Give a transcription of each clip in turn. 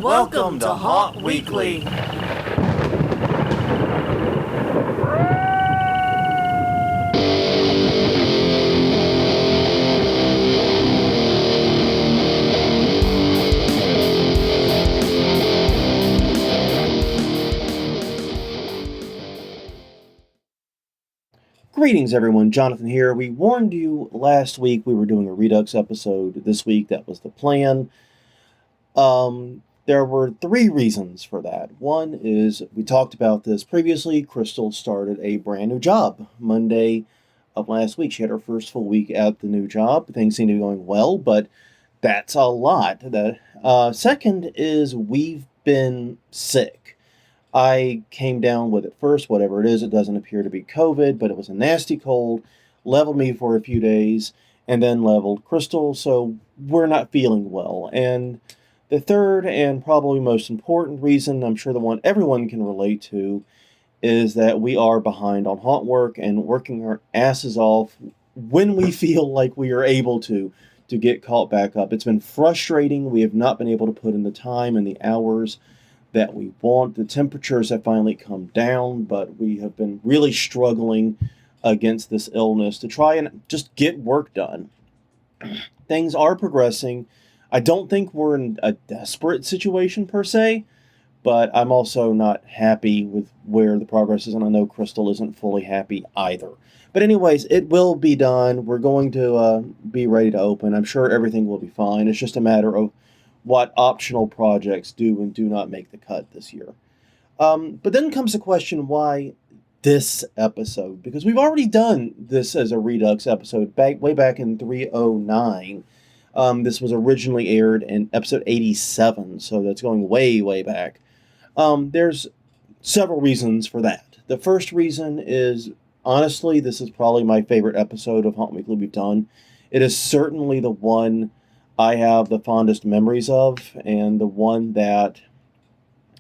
Welcome to Haunt Weekly. Greetings everyone, Jonathan here. We warned you last week we were doing a Redux episode. This week that was the plan. There were three reasons for that. One is, we talked about this previously, Crystal started a brand new job Monday of last week. She had her first full week at the new job. Things seem to be going well, but that's a lot. Second is, we've been sick. I came down with it first, whatever it is. It doesn't appear to be COVID, but it was a nasty cold, leveled me for a few days, and then leveled Crystal, so we're not feeling well. And the third and probably most important reason, I'm sure the one everyone can relate to, is that we are behind on haunt work and working our asses off when we feel like we are able to get caught back up. It's been frustrating. We have not been able to put in the time and the hours that we want. The temperatures have finally come down, but we have been really struggling against this illness to try and just get work done. Things are progressing. I don't think we're in a desperate situation per se, but I'm also not happy with where the progress is, and I know Crystal isn't fully happy either. But anyways, it will be done. We're going to be ready to open. I'm sure everything will be fine. It's just a matter of what optional projects do and do not make the cut this year. But then comes the question, why this episode? Because we've already done this as a Redux episode way back in 309. This was originally aired in episode 87, so that's going way, way back. There's several reasons for that. The first reason is, honestly, this is probably my favorite episode of Haunt Weekly we've done. It is certainly the one I have the fondest memories of, and the one that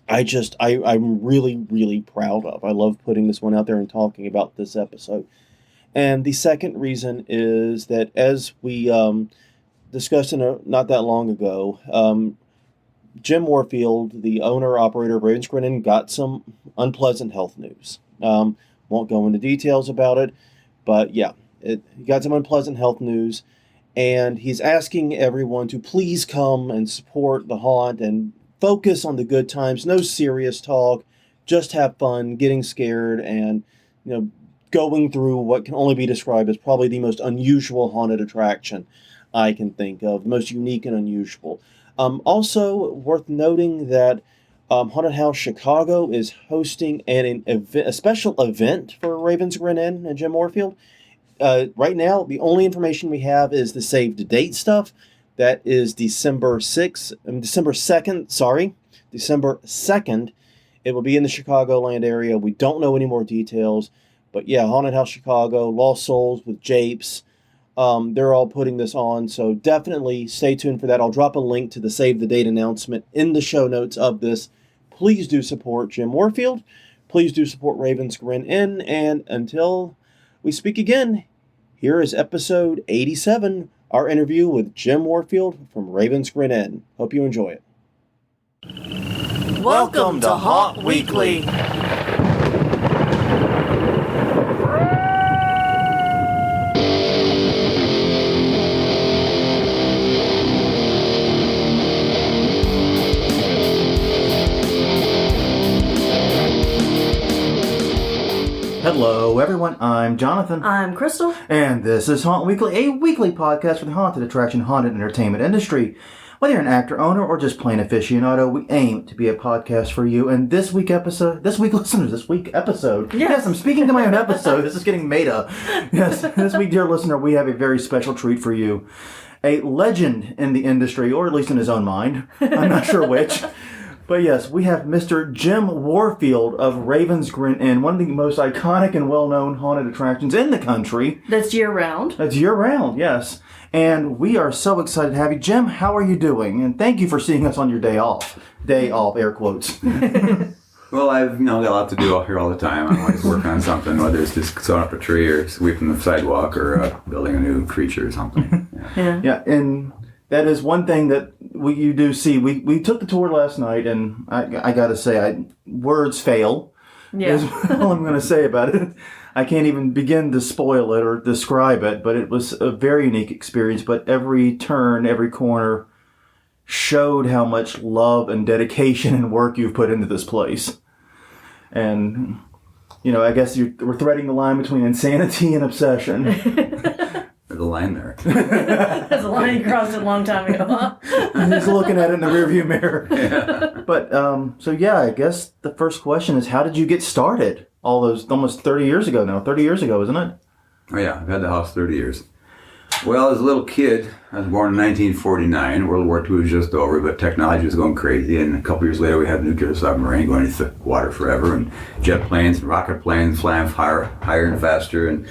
I'm really, really proud of. I love putting this one out there and talking about this episode. And the second reason is that, as we discussed not that long ago, Jim Warfield, the owner-operator of Ravensgren, got some unpleasant health news. Won't go into details about it, but yeah, he got some unpleasant health news. And he's asking everyone to please come and support the haunt and focus on the good times. No serious talk, just have fun, getting scared, and going through what can only be described as probably the most unusual haunted attraction I can think of, the most unique and unusual. Also worth noting that Haunted House Chicago is hosting a special event for Ravensgren and Jim Warfield. Right now, the only information we have is the save the date stuff. That is December 2nd. It will be in the Chicagoland area. We don't know any more details. But yeah, Haunted House Chicago, Lost Souls with Japes. They're all putting this on. So definitely stay tuned for that. I'll drop a link to the save the date announcement in the show notes of this. Please do support Jim Warfield. Please do support Ravensgren. And until we speak again, here is episode 87, our interview with Jim Warfield from Ravensgren Inn. Hope you enjoy it. Welcome to Haunt Weekly. Hello everyone, I'm Jonathan. I'm Crystal. And this is Haunt Weekly, a weekly podcast for the haunted attraction, haunted entertainment industry. Whether you're an actor, owner, or just plain aficionado, we aim to be a podcast for you. And this week episode, Yes, I'm speaking to my own episode. This is getting meta. Yes, this week, dear listener, we have a very special treat for you. A legend in the industry, or at least in his own mind. I'm not sure which. But yes, we have Mr. Jim Warfield of Ravensgren Inn, one of the most iconic and well-known haunted attractions in the country. That's year-round. That's year-round, yes. And we are so excited to have you. Jim, how are you doing? And thank you for seeing us on your day off. Day off, air quotes. Well, I've got a lot to do here all the time. I'm always working on something, whether it's just sawing up a tree or sweeping the sidewalk or building a new creature or something. Yeah, and that is one thing that you do see, we took the tour last night, and I got to say, words fail. Yeah. Is all I'm going to say about it. I can't even begin to spoil it or describe it, but it was a very unique experience. But every turn, every corner showed how much love and dedication and work you've put into this place. And, I guess we're threading the line between insanity and obsession. There's a line there. There's a line you crossed it a long time ago, huh? He's looking at it in the rearview mirror. Yeah. But, I guess the first question is, how did you get started? All those, almost 30 years ago now. 30 years ago, isn't it? Oh yeah, I've had the house 30 years. Well, as a little kid, I was born in 1949. World War II was just over, but technology was going crazy. And a couple years later, we had a nuclear submarine going into the water forever, and jet planes and rocket planes flying higher and faster, and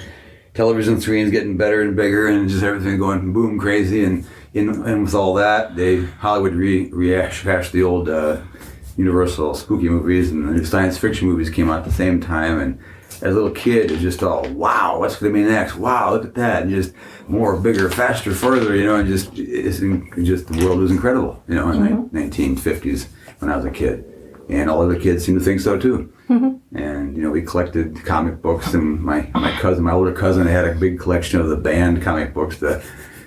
television screens getting better and bigger, and just everything going boom crazy. And with all that, Hollywood rehashed the old Universal spooky movies, and the new science fiction movies came out at the same time. And as a little kid, it's just all, wow, what's going to be next? Wow, look at that. And just more, bigger, faster, further, and just the world was incredible, in the 1950s when I was a kid. And all other kids seem to think so too. Mm-hmm. And, we collected comic books, and my older cousin had a big collection of the banned comic books that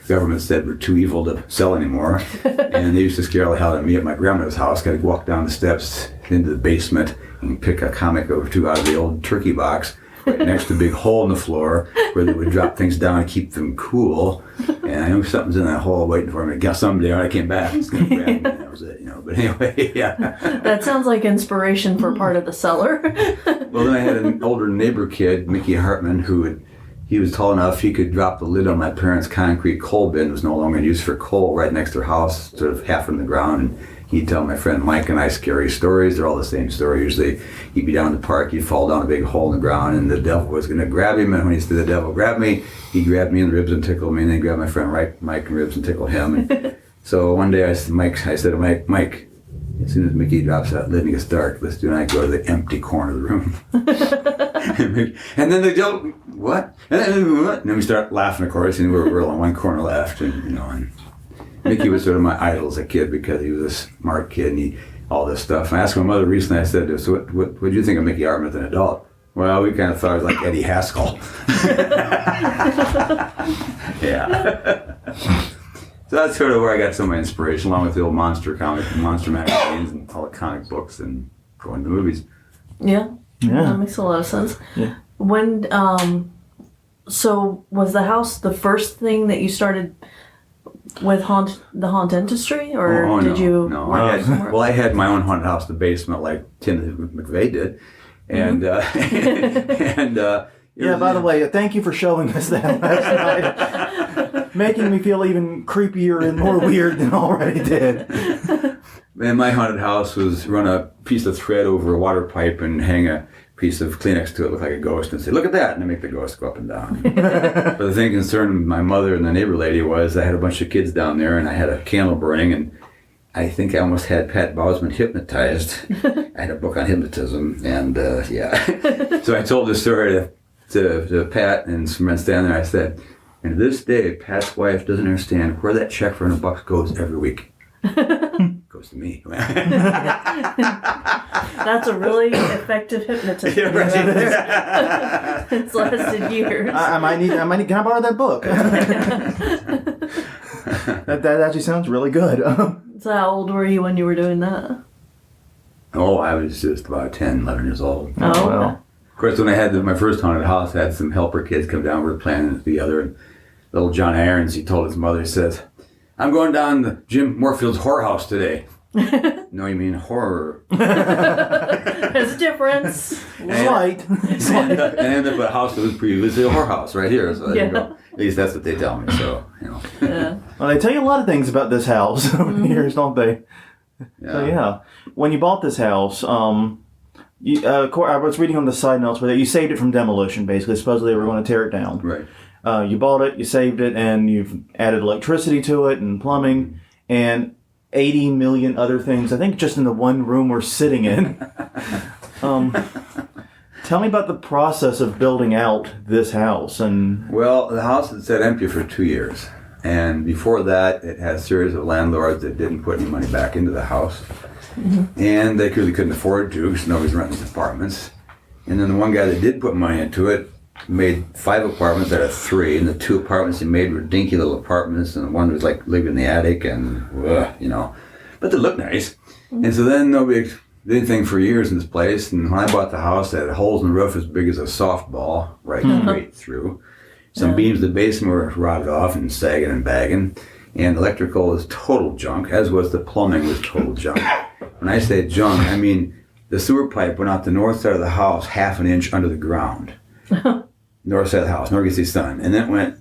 government said were too evil to sell anymore. And they used to scare the hell out of me at my grandmother's house. Got to walk down the steps into the basement and pick a comic or two out of the old turkey box right next to a big hole in the floor where they would drop things down to keep them cool. And I knew something's in that hole waiting for me. I guess someday when I came back, it's going to grab me. And that was it, But anyway, yeah. That sounds like inspiration for part of the cellar. Well, then I had an older neighbor kid, Mickey Hartman, he was tall enough he could drop the lid on my parents' concrete coal bin. It was no longer used for coal right next to their house, sort of half in the ground. And he'd tell my friend Mike and I scary stories. They're all the same story. Usually he'd be down in the park, he'd fall down a big hole in the ground, and the devil was going to grab him. And when he said the devil grabbed me, he grabbed me in the ribs and tickled me, and then he grabbed my friend Mike in the ribs and tickled him. And so one day I said to Mike, as soon as Mickey drops that lid and it gets dark, let's do not go to the empty corner of the room. And then they don't, what? And then we start laughing, of course, and we're on one corner left. And Mickey was sort of my idol as a kid because he was a smart kid and all this stuff. And I asked my mother recently, I said, so what did you think of Mickey Hartman as an adult? Well, we kind of thought it was like Eddie Haskell. Yeah. So that's sort of where I got some of my inspiration, along with the old monster magazines and all the comic books and going to the movies. Yeah. That makes a lot of sense. Yeah. When, so was the house the first thing that you started with the haunt industry, or did you? No, work somewhere? I had my own haunted house, the basement, like Tim McVeigh did, and Yeah, by the way, thank you for showing us that last night. Making me feel even creepier and more weird than I already did. And my haunted house was run a piece of thread over a water pipe and hang a piece of Kleenex to it, look like a ghost, and say, look at that, and then make the ghost go up and down. But the thing concerned my mother and the neighbor lady was I had a bunch of kids down there, and I had a candle burning, and I think I almost had Pat Bosman hypnotized. I had a book on hypnotism, and yeah. So I told this story to Pat and some friends standing there. I said, and to this day, Pat's wife doesn't understand where that check for $100 goes every week. Goes to me. That's a really effective hypnotist. Yeah, right. It's lasted years. I might need. Can I borrow that book? that actually sounds really good. So how old were you when you were doing that? Oh, I was just about 10, 11 years old. Oh, wow. okay. Of course, when I had my first haunted house, I had some helper kids come down. We were planning together. And little John Irons, he told his mother, he says, I'm going down to Jim Warfield's whorehouse today. No, you mean horror. There's a difference. Slight. And ended up at a house that was previously a whorehouse right here. So there Yeah. you go. At least that's what they tell me. So, Yeah. Well, they tell you a lot of things about this house over the years, don't they? Yeah. So yeah, when you bought this house, I was reading on the side notes where you saved it from demolition. Basically, supposedly they were going to tear it down. Right. You bought it, you saved it, and you've added electricity to it and plumbing and 80 million other things. I think just in the one room we're sitting in. Tell me about the process of building out this house and. Well, the house had sat empty for 2 years. And before that, it had a series of landlords that didn't put any money back into the house. And they really couldn't afford to because nobody's renting these apartments. And then the one guy that did put money into it made 5 apartments out of 3. And the 2 apartments he made were dinky little apartments. And one was like living in the attic and, you know. But they looked nice. And so then nobody did anything for years in this place. And when I bought the house, it had holes in the roof as big as a softball right straight through. Some beams in the basement were rotted off and sagging and bagging. And electrical was total junk, as was the plumbing was total junk. When I say junk, I mean the sewer pipe went out the north side of the house 1/2 inch under the ground. North side of the house, north gets the sun. And then it went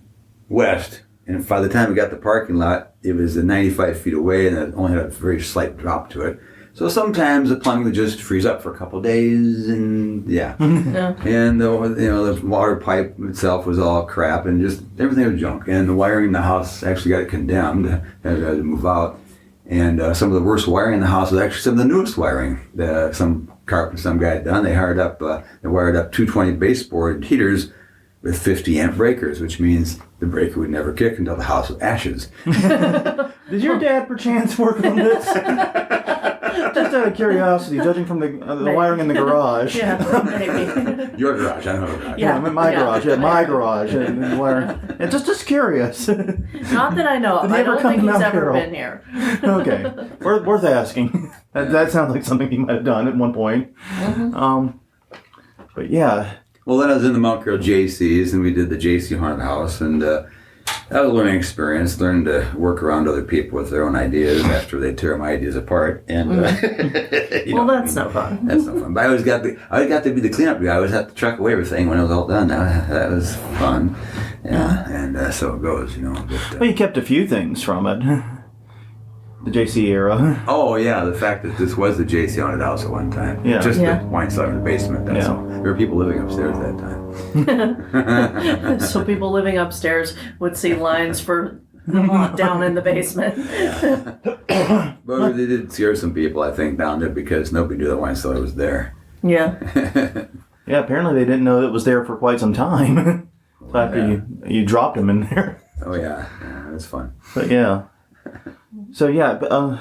west. And by the time we got the parking lot, it was 95 feet away and it only had a very slight drop to it. So sometimes the plumbing would just freeze up for a couple of days, and and the water pipe itself was all crap, and just everything was junk. And the wiring in the house actually got condemned, had to move out. And some of the worst wiring in the house was actually some of the newest wiring that some guy had done. They wired up 220 baseboard heaters with 50 amp breakers, which means the breaker would never kick until the house was ashes. Did your dad perchance work on this? Just out of curiosity, judging from the wiring in the garage. Yeah, maybe. Your garage, I know the garage. Yeah, my garage. Yeah, my garage. And wiring. And just curious. Not that I know of. Did he I ever don't come think to he's Mount ever Carroll? been here. Okay, worth asking. That sounds like something he might have done at one point. But yeah. Well, then I was in the Mount Carroll JCs, and we did the JC haunted house, and that was a learning experience. Learned to work around other people with their own ideas after they tear my ideas apart. And Well, that's no fun. That's no fun. But I always got to be the cleanup guy. I always had to truck away everything when it was all done. That was fun. Yeah, and so it goes, you know. But, Well, you kept a few things from it. The JC era. oh yeah, the fact that this was the JC haunted house at one time. Yeah. Just Yeah. the wine cellar in the basement. That's all. There were people living upstairs at that time. So people living upstairs would see lines for the haunt down in the basement. But they did scare some people, I think, down there because nobody knew the wine cellar was there. Yeah. Yeah, apparently they didn't know it was there for quite some time. So after you dropped them in there. Oh yeah, that's fun. But yeah. So yeah,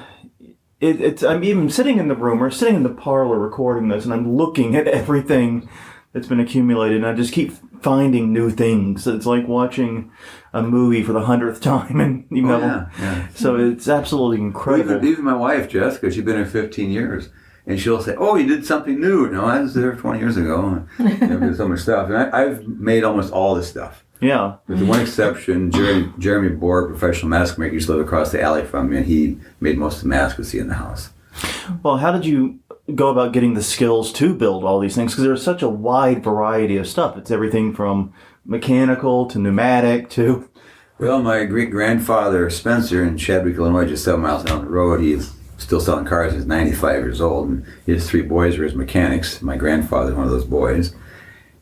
it's I'm even sitting in the room or sitting in the parlor recording this, and I'm looking at everything that's been accumulated, and I just keep finding new things. It's like watching a movie for the 100th time, and you know, Yeah. so it's absolutely incredible. Even my wife, Jessica, she's been here 15 years. And she'll say, "Oh, you did something new." No, I was there 20 years ago. Did so much stuff. And I've made almost all this stuff. Yeah. With the one exception, Jeremy Bohr, professional mask maker, used to live across the alley from me, and he made most of the masks we see in the house. Well, how did you go about getting the skills to build all these things? Because there's such a wide variety of stuff. It's everything from mechanical to pneumatic to... Well, my great-grandfather, Spencer, in Chadwick, Illinois, just 7 miles down the road, he's still selling cars. He's 95 years old, and his 3 boys were his mechanics. My grandfather's one of those boys.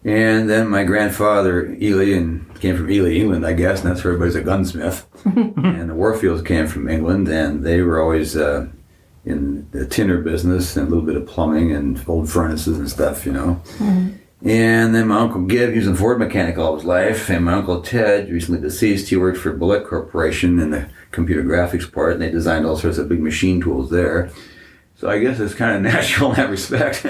And then my grandfather, Ely, came from Ely, England, I guess, and that's where everybody's a gunsmith. And the Warfields came from England, and they were always in the tinner business and a little bit of plumbing and old furnaces and stuff, you know. And then my Uncle Gib, he was in Ford mechanic all his life, and my Uncle Ted, recently deceased, he worked for Bullitt Corporation in the computer graphics part, and they designed all sorts of big machine tools there. So I guess it's kind of natural in that respect.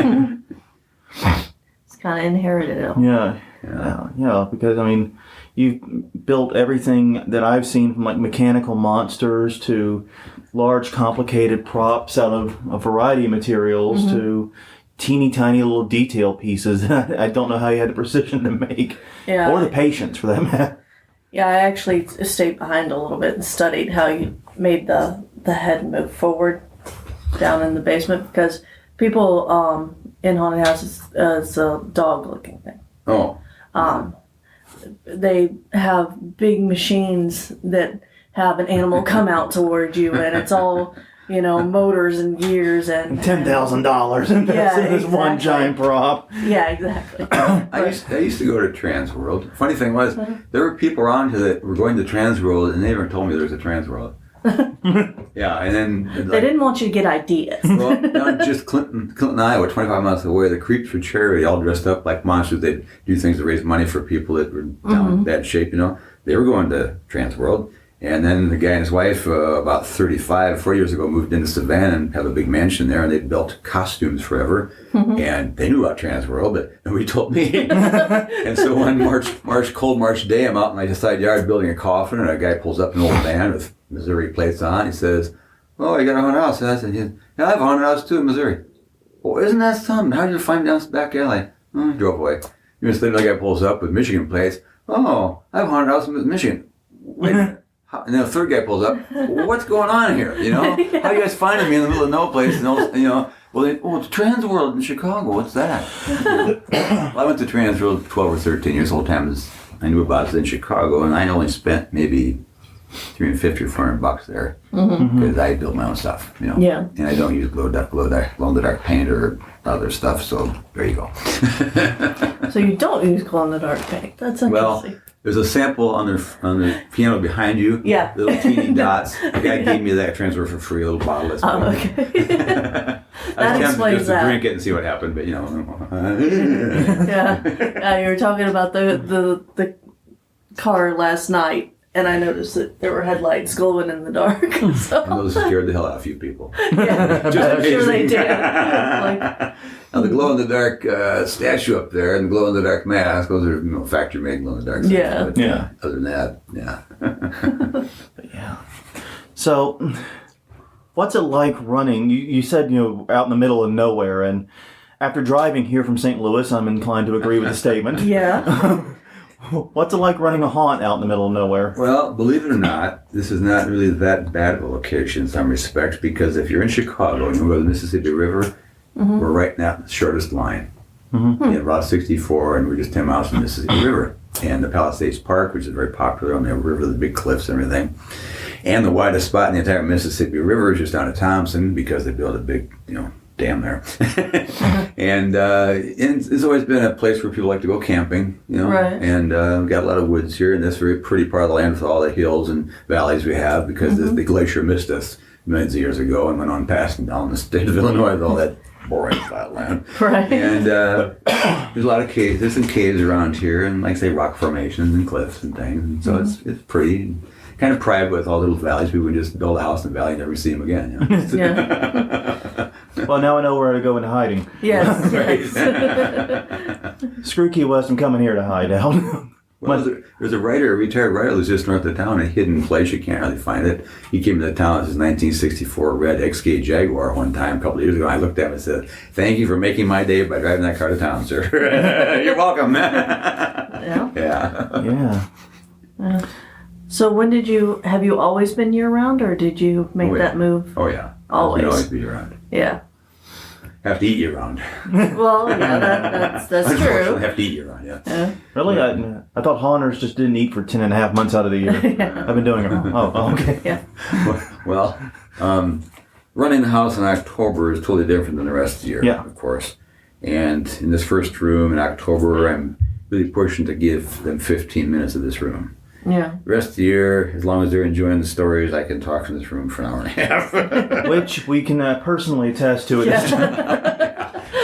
It's kind of inherited it. Yeah, because, I mean, you've built everything that I've seen from, like, mechanical monsters to large, complicated props out of a variety of materials to teeny tiny little detail pieces. I don't know how you had the precision to make, or the patience for that matter. Yeah, I actually stayed behind a little bit and studied how you made the head move forward down in the basement, because people in haunted houses, it's a dog-looking thing. Oh. They have big machines that have an animal come out toward you, and it's all, you know, motors and gears and $10,000 invested in this one giant prop. Yeah, exactly. I used to go to Transworld. Funny thing was, there were people around here that were going to Transworld, and they never told me there was a Transworld. Yeah, and then They didn't want you to get ideas. well, not just Clinton, Iowa, 25 miles away. The creeps for charity, all dressed up like monsters. They'd do things to raise money for people that were down in bad shape. You know, they were going to Transworld, And then the guy and his wife, about 40 years ago, moved into Savannah and have a big mansion there, and they built costumes forever. And they knew about Transworld, but nobody told me. And so one cold March day, I'm out in my side yard building a coffin, and a guy pulls up an old van with Missouri plates on. He says, "Oh, you got a haunted house?" And I said, "Yeah, I have a haunted house too in Missouri." "Well, isn't that something? How did you find me down this back alley?" "Oh, I drove away." Instead, the guy pulls up with Michigan plates. "Oh, I have a haunted house in Michigan." Wait a minute. And then the third guy pulls up. "Well, what's going on here? You know, how you guys finding me in the middle of no place? And all, you know, it's Transworld in Chicago. What's that?" Well, I went to Transworld 12 or 13 years old. Time I knew about it in Chicago, and I only spent maybe $350 or $400 there because I build my own stuff. You know, Yeah. and I don't use glow in the dark paint or other stuff. So there you go. So you don't use glow-in-the-dark paint. That's interesting. Well, there's a sample on the piano behind you. Yeah. Little teeny dots. The guy gave me that transfer for free, a little bottle. That's Oh, okay. I was tempted explains just to that. drink it and see what happened, but you know. Yeah. You were talking about the car last night, and I noticed that there were headlights glowing in the dark. So. And those scared the hell out of a few people. Yeah, I'm sure they did. Like, Now the glow-in-the-dark statue up there and the glow-in-the-dark mask, those are factory-made glow-in-the-dark. Yeah. But, Yeah. Other than that, yeah. Yeah. So, what's it like running? You said, out in the middle of nowhere, and after driving here from St. Louis, I'm inclined to agree with the statement. yeah. What's it like running a haunt out in the middle of nowhere? Well, believe it or not, this is not really that bad of a location in some respects, because if you're in Chicago and you go to the Mississippi River, we're right now the shortest line. Yeah, Route 64, and we're just 10 miles from the Mississippi River. And the Palisades Park, which is very popular on the river, the big cliffs and everything. And the widest spot in the entire Mississippi River is just down at Thompson, because they built a big, dam there. And it's always been a place where people like to go camping, Right. And we've got a lot of woods here, and this very pretty part of the land with all the hills and valleys we have, because the glacier missed us millions of years ago and went on past and down the state of Illinois with all that boring flat land. Right. And there's a lot of caves. There's some caves around here, and like I say, rock formations and cliffs and things. And so it's pretty, kind of private with all the little valleys. People can just build a house in the valley and never see them again. Yeah. Well, now I know where to go into hiding. Yes. Screw Key West, I'm coming here to hide out. Well, there's a retired writer who's just north of town, a hidden place. You can't really find it. He came to the town with his 1964 red XK Jaguar one time, a couple of years ago. I looked at him and said, "Thank you for making my day by driving that car to town, sir." You're welcome. Yeah. Yeah. Yeah. So when have you always been year-round, or did you make yeah. that move? Oh, yeah. Always. You'd always be around. Yeah. Have to eat you around. Well, yeah, that's Unfortunately, true. have to eat you around, yeah. Yeah. Really? I thought haunters just didn't eat for 10 and a half months out of the year. I've been doing it. Oh, okay. Yeah. Well, running the house in October is totally different than the rest of the year, Yeah. of course. And in this first room in October, I'm really pushing to give them 15 minutes of this room. Yeah. The rest of the year, as long as they're enjoying the stories, I can talk in this room for an hour and a half. Which we can personally attest to.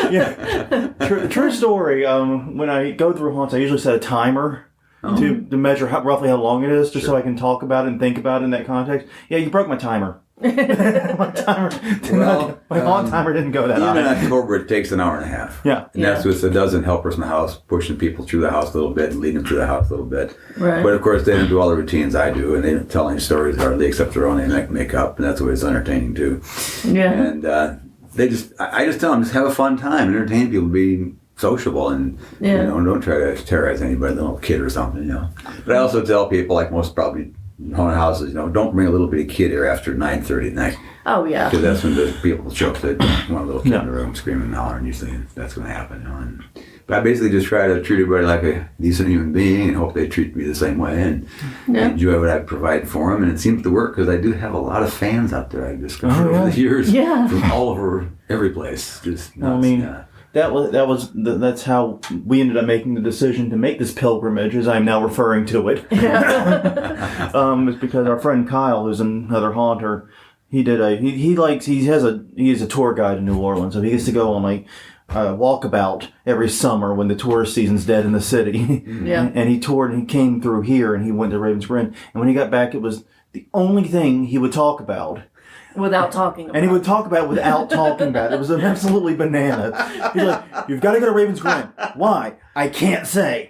Yeah. True story. When I go through haunts, I usually set a timer to measure roughly how long it is, just so I can talk about it and think about it in that context. Yeah, you broke my timer. My haunt timer didn't go that Even in high. October, it takes an hour and a half. Yeah. And that's with a dozen helpers in the house, pushing people through the house a little bit and leading them through the house a little bit. Right. But of course, they don't do all the routines I do, and they don't tell any stories hardly except their own they make up, and that's always entertaining too. Yeah. And I just tell them, just have a fun time, entertain people, be sociable, and don't try to terrorize anybody, little kid or something, But I also tell people, like most probably haunted houses, don't bring a little bitty kid here after 9:30 at night. Oh, yeah. Because that's when the people show up that want a little kid in the room screaming and hollering. Usually that's going to happen. But I basically just try to treat everybody like a decent human being and hope they treat me the same way and enjoy what I provide for them. And it seems to work because I do have a lot of fans out there I've discovered over the years from all over every place. Just nuts. I mean, that's how we ended up making the decision to make this pilgrimage, as I'm now referring to it. It's because our friend Kyle, who's another haunter, he is a tour guide in New Orleans, so he gets to go on walkabout every summer when the tourist season's dead in the city. Yeah. And he toured and he came through here and he went to Ravensgren. And when he got back, it was the only thing he would talk about. Without talking about And he would talk about it without talking about it. It was absolutely bananas. He's like, you've got to go to Ravensgren. Why? I can't say.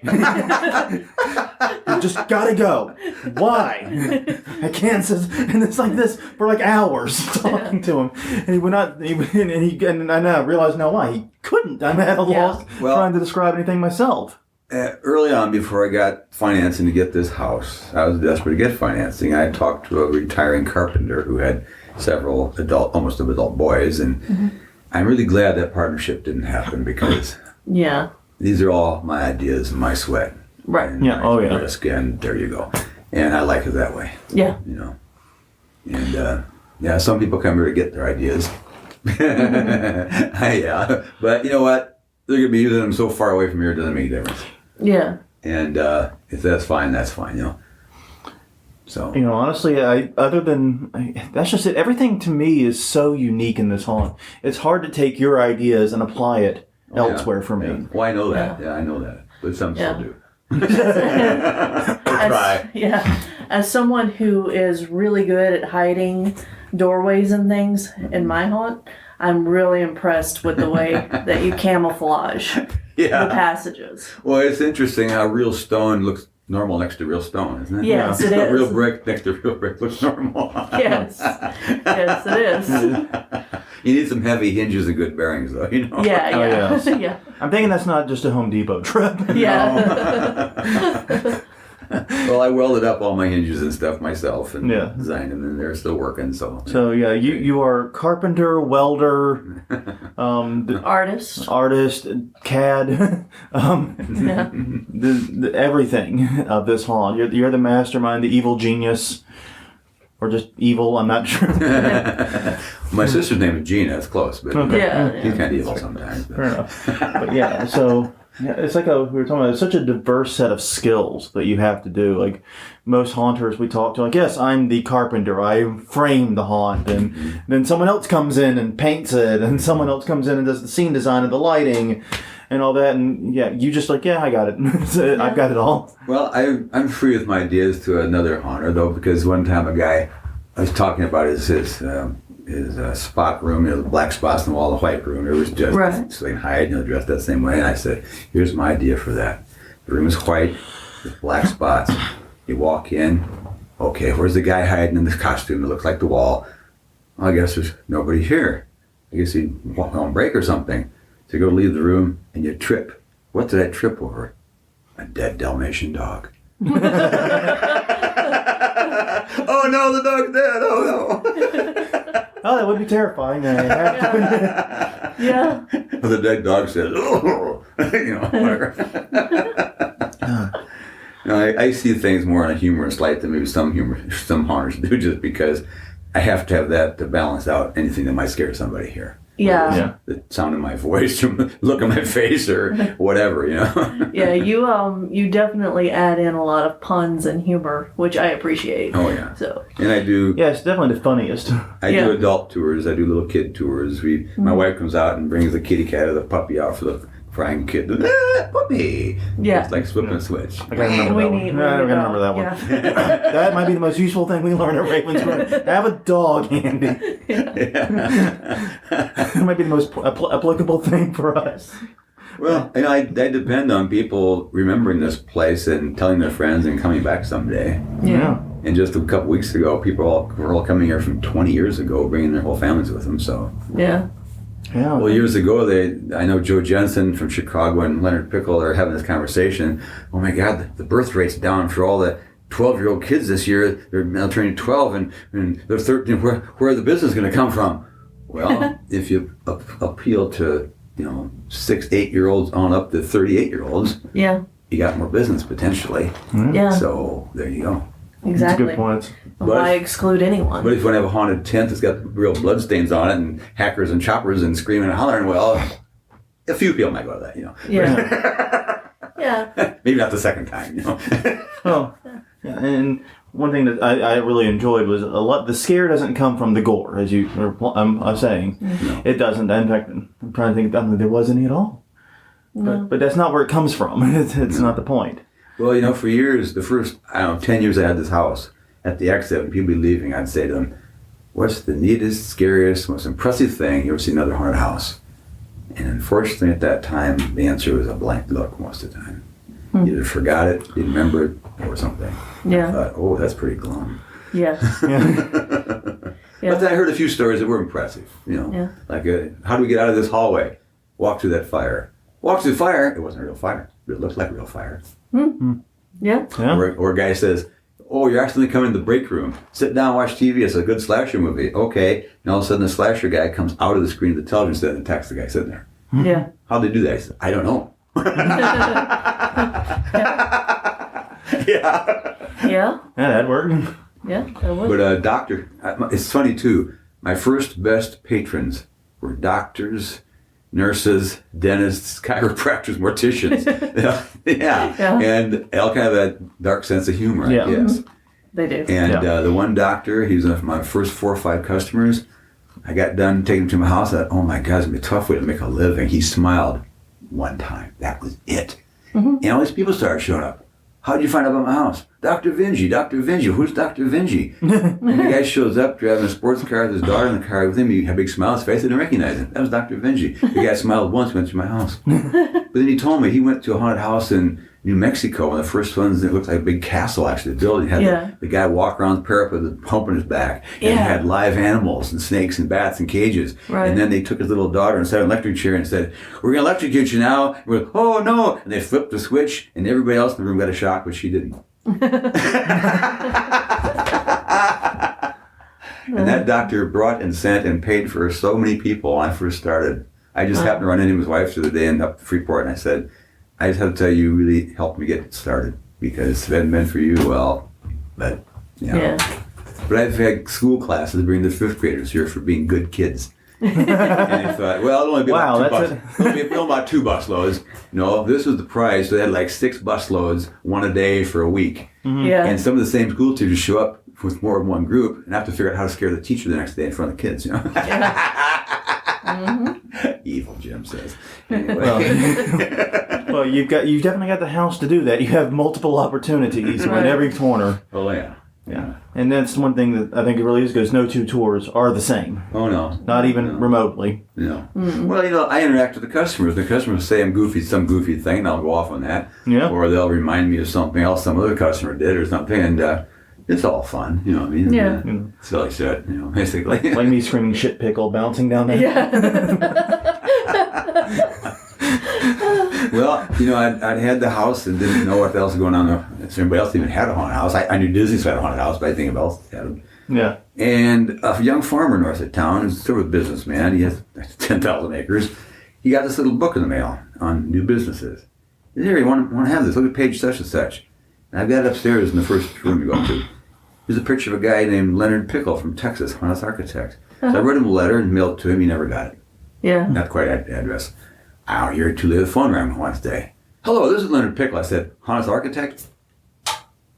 You just got to go. Why? I can't say. And it's like this for like hours talking to him. And he would not, and I now realize now why. He couldn't. I'm at a loss trying to describe anything myself. Early on, before I got financing to get this house, I was desperate to get financing. I talked to a retiring carpenter who had several almost adult boys, and I'm really glad that partnership didn't happen because these are all my ideas and my sweat. Right. And my risk, and there you go. And I like it that way. Yeah. And some people come here to get their ideas. But you know what? They're going to be using them so far away from here, it doesn't make a difference. Yeah. And if that's fine, that's fine, So honestly, that's just it. Everything to me is so unique in this haunt. It's hard to take your ideas and apply it elsewhere for me. Yeah. Well, I know that. Yeah, I know that. But some still do. As someone who is really good at hiding doorways and things in my haunt, I'm really impressed with the way that you camouflage the passages. Well, it's interesting how real stone looks normal next to real stone, isn't it? Yes, it is. Real brick next to real brick looks normal. Yes. Yes, it is. You need some heavy hinges and good bearings, though, Yeah. I'm thinking that's not just a Home Depot trip. Yeah. Well, I welded up all my hinges and stuff myself and designed them, and they're still working. So you are carpenter, welder, artist, CAD, the everything of this haunt. You're the mastermind, the evil genius, or just evil. I'm not sure. My sister's name is Gina. It's close, but he's kind of evil sometimes. Fair enough. But so. Yeah, it's like we were talking about, it's such a diverse set of skills that you have to do. Like most haunters we talk to, like, yes, I'm the carpenter. I frame the haunt. And then someone else comes in and paints it. And someone else comes in and does the scene design and the lighting and all that. And you just like, I got it. I've got it all. Well, I'm free with my ideas to another haunter, though, because one time a guy I was talking about his spot room, the black spots on the wall, the white room. It was just Slane Hyde, dressed that same way. And I said, here's my idea for that. The room is white with black spots. You walk in, okay, where's the guy hiding in the costume that looks like the wall? Well, I guess there's nobody here. I guess he'd walk on break or something. So you go leave the room and you trip. What did I trip over? A dead Dalmatian dog. Oh no, the dog's dead. Oh no. Oh, that would be terrifying. Yeah. The dead dog says, oh, whatever. I see things more on a humorous light than maybe some haunters do, just because I have to have that to balance out anything that might scare somebody here. Yeah. The sound of my voice, or look at my face, or whatever, Yeah, you definitely add in a lot of puns and humor, which I appreciate. Oh yeah. So. And I do. Yeah, it's definitely the funniest. I do adult tours. I do little kid tours. My wife comes out and brings the kitty cat or the puppy out for the crying kid. Puppy. Yeah. It's like flipping a switch. I gotta remember that one. That might be the most useful thing we learn at Ravensgren. Have a dog handy. That might be the most applicable thing for us. Well, I depend on people remembering this place and telling their friends and coming back someday. Yeah. And just a couple weeks ago, people were all coming here from 20 years ago, bringing their whole families with them. So. Yeah. Well, years ago, I know Joe Jensen from Chicago and Leonard Pickle are having this conversation. Oh my God, the birth rate's down for all the 12-year-old kids this year. They're now turning 12 and they're 13. Where are the business going to come from? Well, if you appeal to 6, 8-year-olds on up to 38-year-olds, you got more business potentially. Yeah. So there you go. Exactly. That's a good point. Why exclude anyone? But if you want to have a haunted tent that's got real bloodstains on it and hackers and choppers and screaming and hollering, well, a few people might go to that, Yeah. Yeah. Maybe not the second time, Oh, yeah. And one thing that I really enjoyed was the scare doesn't come from the gore, as you are saying. No. It doesn't. In fact, I'm trying to think, there wasn't any at all. No. But that's not where it comes from. It's not the point. Well, for years, the first, 10 years I had this house, at the exit, when people be leaving, I'd say to them, what's the neatest, scariest, most impressive thing you ever seen in another haunted house? And unfortunately at that time, the answer was a blank look most of the time. You either forgot it, didn't remember it, or something. Yeah. I thought, oh, that's pretty glum. Yeah. But then I heard a few stories that were impressive, like how do we get out of this hallway? Walk through that fire. Walk through the fire, it wasn't a real fire, but it looked like real fire. Yeah. Or a guy says, oh, you're accidentally coming to the break room. Sit down, watch TV, it's a good slasher movie. Okay, and all of a sudden the slasher guy comes out of the screen of the television set and attacks the guy sitting there. Yeah. How'd they do that? I said, I don't know. Yeah. Yeah, that'd work. Yeah, that would. But doctor, it's funny too. My first best patrons were doctors, nurses, dentists, chiropractors, morticians. Yeah. And they all kind of that dark sense of humor, I guess. They do. And the one doctor, he was one of my first 4 or 5 customers. I got done taking him to my house. I thought, oh my God, it's going to be a tough way to make a living. He smiled one time. That was it. And all these people started showing up. How'd you find out about my house? Dr. Vinci. Who's Dr. Vinci? And the guy shows up driving a sports car with his daughter in the car with him. He had a big smile on his face. I didn't recognize him. That was Dr. Vinci. The guy smiled once, went to my house. But then he told me he went to a haunted house in New Mexico, one of the first ones that looked like a big castle, actually. The building had the guy walk around the parapet with a hump on his back. And it had live animals and snakes and bats and cages. Right. And then they took his little daughter and sat in an electric chair and said, we're going to electrocute you now. And we're like, oh, no. And they flipped the switch, and everybody else in the room got a shock, but she didn't. And that doctor brought and sent and paid for so many people when I first started. I just happened to run into his wife the other day in up Freeport, and I said, I just have to tell you, you really helped me get started, because if it hadn't been for you, well, but, But I've had school classes bring the 5th graders here for being good kids. And I thought, well, it'll only be about 2 bus loads. No, this was the price. So they had like 6 bus loads, 1 a day for a week. Yeah. And some of the same school teachers show up with more than one group and have to figure out how to scare the teacher the next day in front of the kids, Evil, Jim says. Anyway. Well, you've definitely got the house to do that. You have multiple opportunities in every corner. Oh, yeah. Yeah. And that's one thing that I think it really is, because no 2 tours are the same. Oh, no. Not even remotely. No. Well, I interact with the customers. The customers say I'm goofy, some goofy thing, and I'll go off on that. Yeah. Or they'll remind me of something else some other customer did or something, and it's all fun, you know what I mean? Yeah. Silly shit, basically. Like me screaming shit pickle bouncing down there. Yeah. Well, I'd had the house and didn't know what else was going on. If anybody else even had a haunted house. I knew Disney had a haunted house, but I think else had them. Yeah. And a young farmer north of town, who's still a businessman, he has 10,000 acres. He got this little book in the mail on new businesses. He said, here, you want to have this? Look at page such and such. And I've got it upstairs in the first room you go to. There's a picture of a guy named Leonard Pickle from Texas, one of his architects. So I wrote him a letter and mailed it to him. He never got it. Yeah. Not quite at the address. Hour here too late. The phone rang Wednesday. Hello, this is Leonard Pickle. I said, honest architect?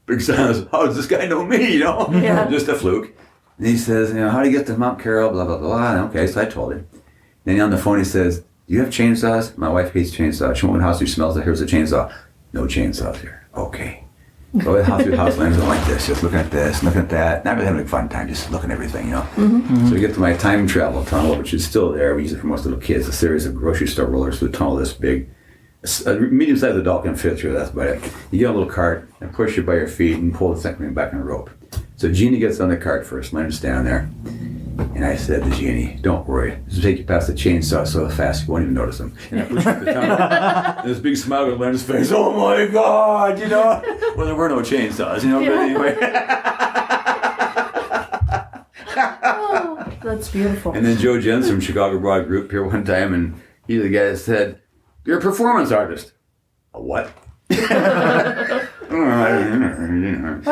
Big silence. How does this guy know me, Yeah. Just a fluke. And he says, how do you get to Mount Carroll, blah, blah, blah. And okay, so I told him. Then on the phone he says, do you have chainsaws? My wife hates chainsaws. She went to the house, she smells it. Here's a chainsaw. No chainsaws here. Okay. Go house through house lanes like this, just looking at this, looking at that. Not really having a fun time, just looking at everything, So we get to my time travel tunnel, which is still there. We use it for most little kids. A series of grocery store rollers through the tunnel this big. A medium-sized adult can fit through. That's about it. You get a little cart and push it by your feet and pull the second back on a rope. So Jeannie gets on the cart first. Leonard's standing there. And I said to Jeannie, don't worry. This will take you past the chainsaw so fast you won't even notice them. And I pushed her up the tunnel. And this big smile on Leonard's face. Oh my God, Well, there were no chainsaws, but anyway. Oh, that's beautiful. And then Joe Jens from Chicago Broad Group here one time, and he's the guy that said, you're a performance artist. A what? I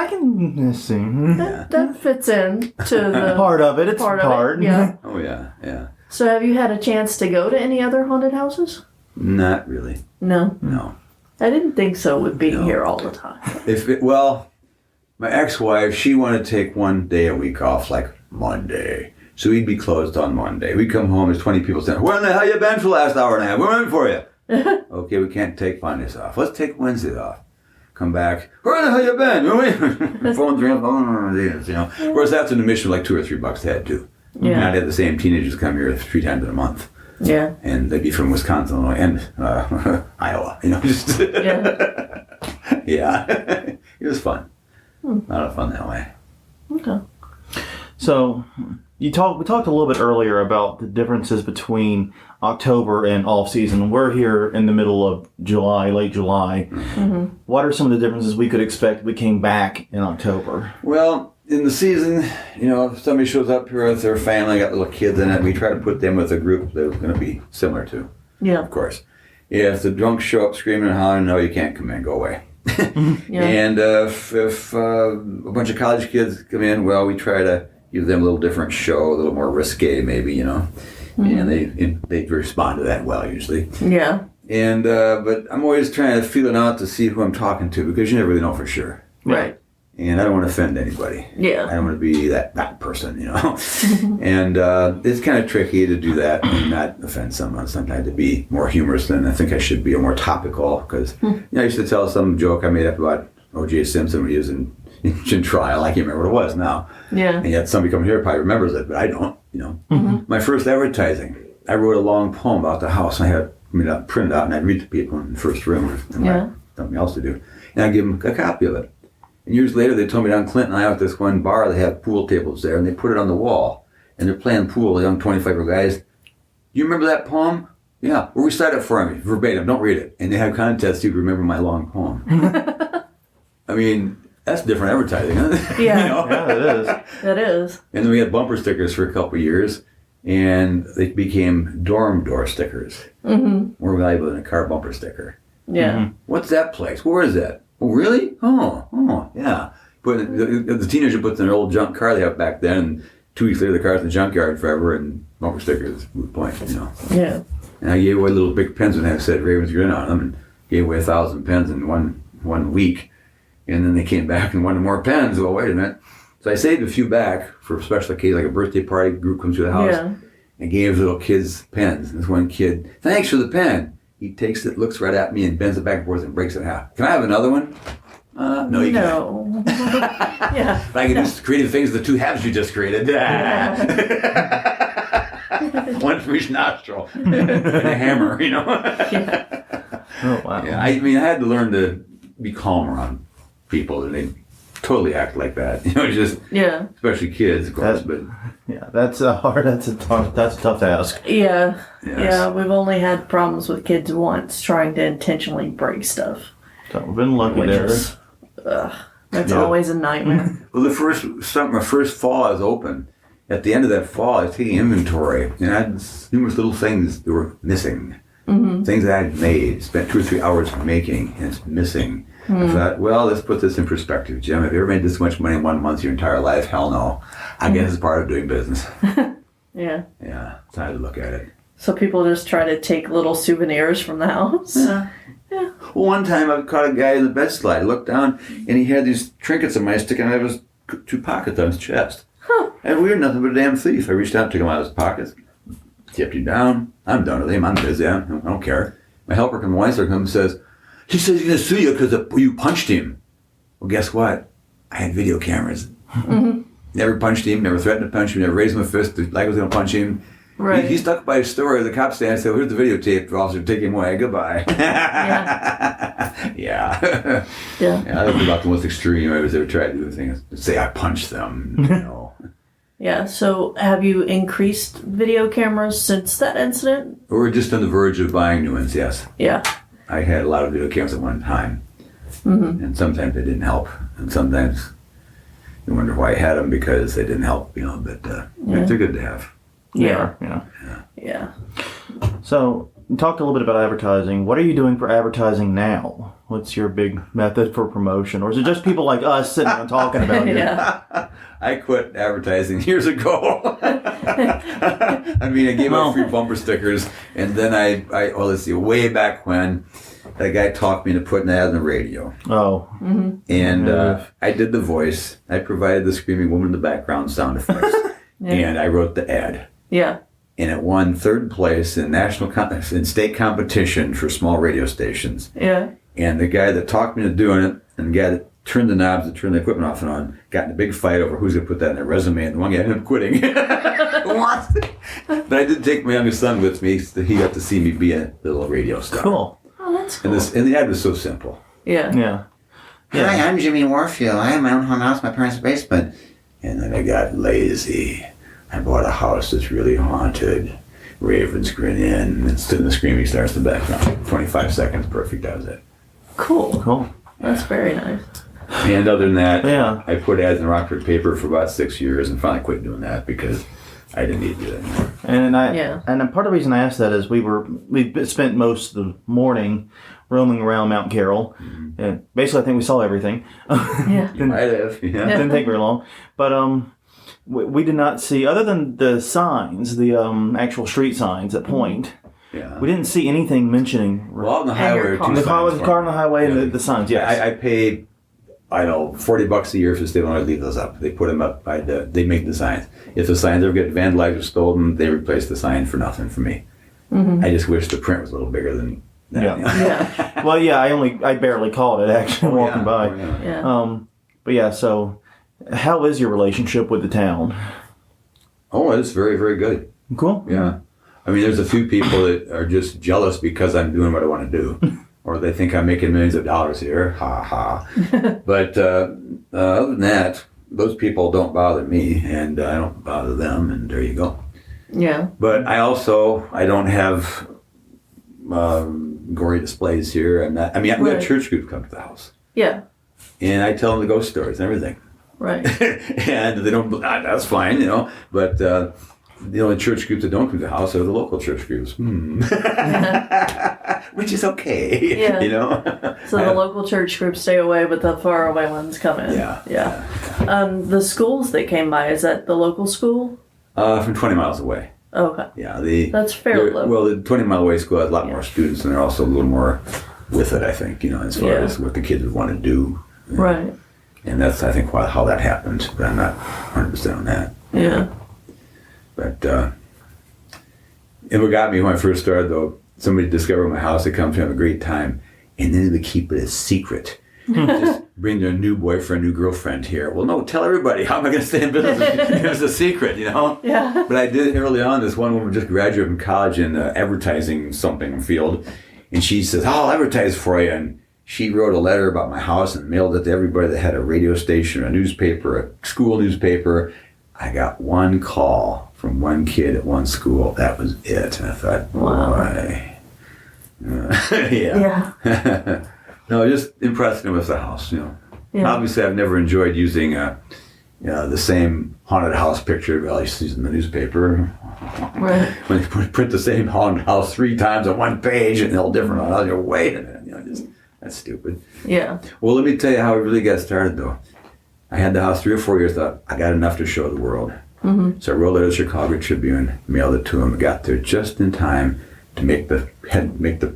can sing. That fits in to the Part of it. It's part part. of it. Yeah. Oh, yeah. So have you had a chance to go to any other haunted houses? Not really. No. No. I didn't think so with being here all the time. My ex-wife, she wanted to take 1 day a week off, like Monday. So we'd be closed on Monday. We'd come home, there's 20 people saying, where the hell you been for the last hour and a half? We're in for you. Okay, we can't take Mondays off. Let's take Wednesdays off. come back. Where the hell you been? Phone's ringing. You know. Whereas that's an admission like $2 or $3 head too. Yeah. And I'd have the same teenagers come here 3 times in a month. Yeah. And they'd be from Wisconsin, Illinois, and Iowa. You know, just Yeah. yeah. It was fun. A lot of fun that way. Okay. So, we talked a little bit earlier about the differences between October and off season. We're here in the middle of July, late July. Mm-hmm. What are some of the differences we could expect if we came back in October? Well, in the season, you know, if somebody shows up here with their family, got little kids in it, we try to put them with a group they're going to be similar to. Yeah. Of course. If the drunks show up screaming and hollering, no, you can't come in, go away. Yeah. And if a bunch of college kids come in, well, we try to give them a little different show, a little more risque maybe, you know. And they respond to that well usually. Yeah. And but I'm always trying to feel it out to see who I'm talking to because you never really know for sure. Right. And I don't want to offend anybody. Yeah. I don't want to be that person, you know. And it's kind of tricky to do that and not offend someone. Sometimes to be more humorous than I think I should be, or more topical. Because you know, I used to tell some joke I made up about O.J. Simpson when he was in trial. I can't remember what it was now. Yeah. And yet somebody coming here probably remembers it, but I don't, you know. My first advertising, I wrote a long poem about the house. I had it printed out and I'd read to people in the first room. And Yeah. something else to do. And I'd give them a copy of it. And years later, they told me down Clinton, I was at this one bar, they have pool tables there, and they put it on the wall. And they're playing pool, the young 25-year-old guys. You remember that poem? Yeah. Well, recite it for me, verbatim, don't read it. And they have contests to remember my long poem. I mean, that's different advertising, huh? Yeah. You know? Yeah, it is. That is. And then we had bumper stickers for a couple of years, and they became dorm door stickers. More valuable than a car bumper sticker. Yeah. What's that place? Where is that? Oh, really? Oh, yeah. But the teenager puts in an old junk car they have back then, and 2 weeks later the car's in the junkyard forever, and bumper stickers, moot point, you know. Yeah. And I gave away little big pens and I said Ravensgren on them, and gave away 1,000 pens in one week. And then they came back and wanted more pens. Well, wait a minute. So I saved a few back for a special occasion, like a birthday party group comes to the house, Yeah. and gave little kids pens. And this one kid, thanks for the pen. He takes it, looks right at me, and bends it back and forth and breaks it in half. Can I have another one? No, you can't. No. Yeah. But I can do creative things with the 2 halves you just created. One for each nostril. And a hammer, you know. Oh, wow. Yeah, I mean, I had to learn to be calm around people, and they totally act like that. You know, just Yeah. especially kids, of course. But Yeah, that's hard. That's a tough task. Yeah. Yes. Yeah. We've only had problems with kids once trying to intentionally break stuff, So we've been lucky which there. is, that's Yeah. always a nightmare. well, my first fall I was open. At the end of that fall, I was taking inventory, and I had numerous little things that were missing. Things that I had made, spent 2 or 3 hours making, and it's missing. I thought, well, let's put this in perspective, Jim. Have you ever made this much money in 1 month your entire life? Hell no. I guess it's part of doing business. Yeah. Yeah, it's how to look at it. So people just try to take little souvenirs from the house. Yeah. Well, one time I caught a guy in the bed slide. I looked down, and he had these trinkets of mine sticking out of his 2 pockets on his chest. And we were nothing but a damn thief. I reached out, took him out of his pockets, tipped him down. I'm done with him. I'm busy. I don't care. My helper comes, my wife comes and says, he says he's going to sue you because you punched him. Well, guess what? I had video cameras. Never punched him, never threatened to punch him, never raised my fist like I was going to punch him. Right. He stuck by his story. The cop stand and said, here's the videotape, officer, take him away. Goodbye. Yeah. Yeah. Yeah. Yeah, that was about the most extreme I was ever tried to do things. To say I punched them, you know. Yeah. So have you increased video cameras since that incident? We're just on the verge of buying new ones, yes. Yeah. I had a lot of video cameras at one time. And sometimes they didn't help. And sometimes you wonder why I had them because they didn't help, you know. But they're good to have. Yeah. Yeah. So, you talked a little bit about advertising. What are you doing for advertising now? What's your big method for promotion? Or is it just people like us sitting and talking about it? Yeah. I quit advertising years ago. I mean, I gave out free bumper stickers, and then let's see, way back when, that guy talked me into putting an ad on the radio. Oh. And I did the voice. I provided the screaming woman in the background sound effects. And I wrote the ad. Yeah. And it won 3rd place in in state competition for small radio stations. Yeah. And the guy that talked me into doing it and the guy that turned the knobs and turned the equipment off and on got in a big fight over who's going to put that in their resume, and the one guy ended up quitting. What? But I did take my youngest son with me, so he got to see me be a little radio star. Cool. Oh, that's cool. And the ad was so simple. Yeah. Yeah. Hi, I'm Jimmy Warfield. I have my own house, my parents' basement. And then I got lazy. I bought a house that's really haunted. Ravensgren in, and stood in the screaming stars in the background. 25 seconds, perfect, that was it. Cool. Cool. That's very nice. And other than that, Yeah. I put ads in Rockford paper for about 6 years and finally quit doing that because I didn't need to do that anymore. And part of the reason I asked that is we spent most of the morning roaming around Mount Carroll, and basically I think we saw everything. Yeah. You might have, yeah. Didn't take very long, but we did not see, other than the signs, the actual street signs at Point. Yeah. We didn't see anything mentioning Well, on the highway your are car. two the signs car on for the me. highway and the signs. Yes, I paid, I know, $40 a year for they want to leave those up. They put them up. They make the signs. If the signs ever get vandalized or stolen, they replace the sign for nothing for me. I just wish the print was a little bigger than that. Yeah. you know? Yeah. Well, yeah, I barely caught it actually walking Yeah. by. Oh, yeah. Yeah. But yeah, so how is your relationship with the town? Oh, it's very, very good. Cool. Yeah. I mean, there's a few people that are just jealous because I'm doing what I want to do. Or they think I'm making millions of dollars here. Ha ha. But other than that, those people don't bother me and I don't bother them, and there you go. Yeah. But I don't have gory displays here. We have Right. church groups come to the house. Yeah. And I tell them the ghost stories and everything. Right. And they don't, that's fine, you know. But the only church groups that don't come to the house are the local church groups. Which is okay, Yeah. you know. So the local church groups stay away, but the far away ones come in. Yeah. Yeah. The schools they came by, is that the local school? From 20 miles away. Okay. Yeah, That's fairly local. Well, the 20 mile away school has a lot more students, and they're also a little more with it, I think, you know, as far as what the kids would want to do. Right. And that's, I think, how that happened. But I'm not 100% on that. Yeah. But and what got me when I first started, though, somebody discovered my house, they come to have a great time, and then they keep it a secret. Just bring their new boyfriend, new girlfriend here. Well, no, tell everybody. How am I going to stay in business if it's a secret, you know? Yeah. But I did early on. This one woman just graduated from college in the advertising something field, and she says, I'll advertise for you. And she wrote a letter about my house and mailed it to everybody that had a radio station, a newspaper, a school newspaper. I got one call from one kid at one school. That was it. And I thought, Wow. boy. Yeah. Yeah. No, just impressed him with the house, you know. Yeah. Obviously, I've never enjoyed using the same haunted house picture, well, I see in the newspaper. Right. When they print the same haunted house 3 times on one page and they're all different on another, wait a minute, you know, that's stupid. Yeah. Well, let me tell you how it really got started, though. I had the house 3 or 4 years, thought I got enough to show the world. Mm-hmm. So I wrote a letter to the Chicago Tribune, mailed it to him, got there just in time to make the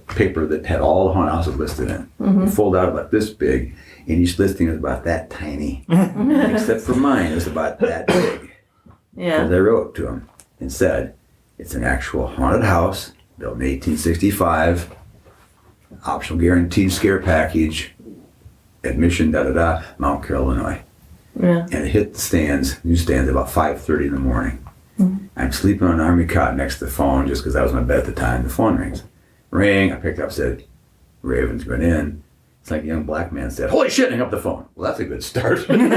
paper that had all the haunted houses listed in. Mm-hmm. It folded out about this big, and each listing was about that tiny. Except for mine, it was about that big. Yeah. And I wrote to him and said, it's an actual haunted house, built in 1865, optional guaranteed scare package, admission, da-da-da, Mount Carroll, Illinois. Yeah. And it hit the stands, newsstands, about 5:30 in the morning. Mm-hmm. I'm sleeping on an army cot next to the phone just because that was my bed at the time. The phone rings. Ring. I picked up, said, Ravensgren in. It's like a young black man said, holy shit, hang up the phone. Well, that's a good start. And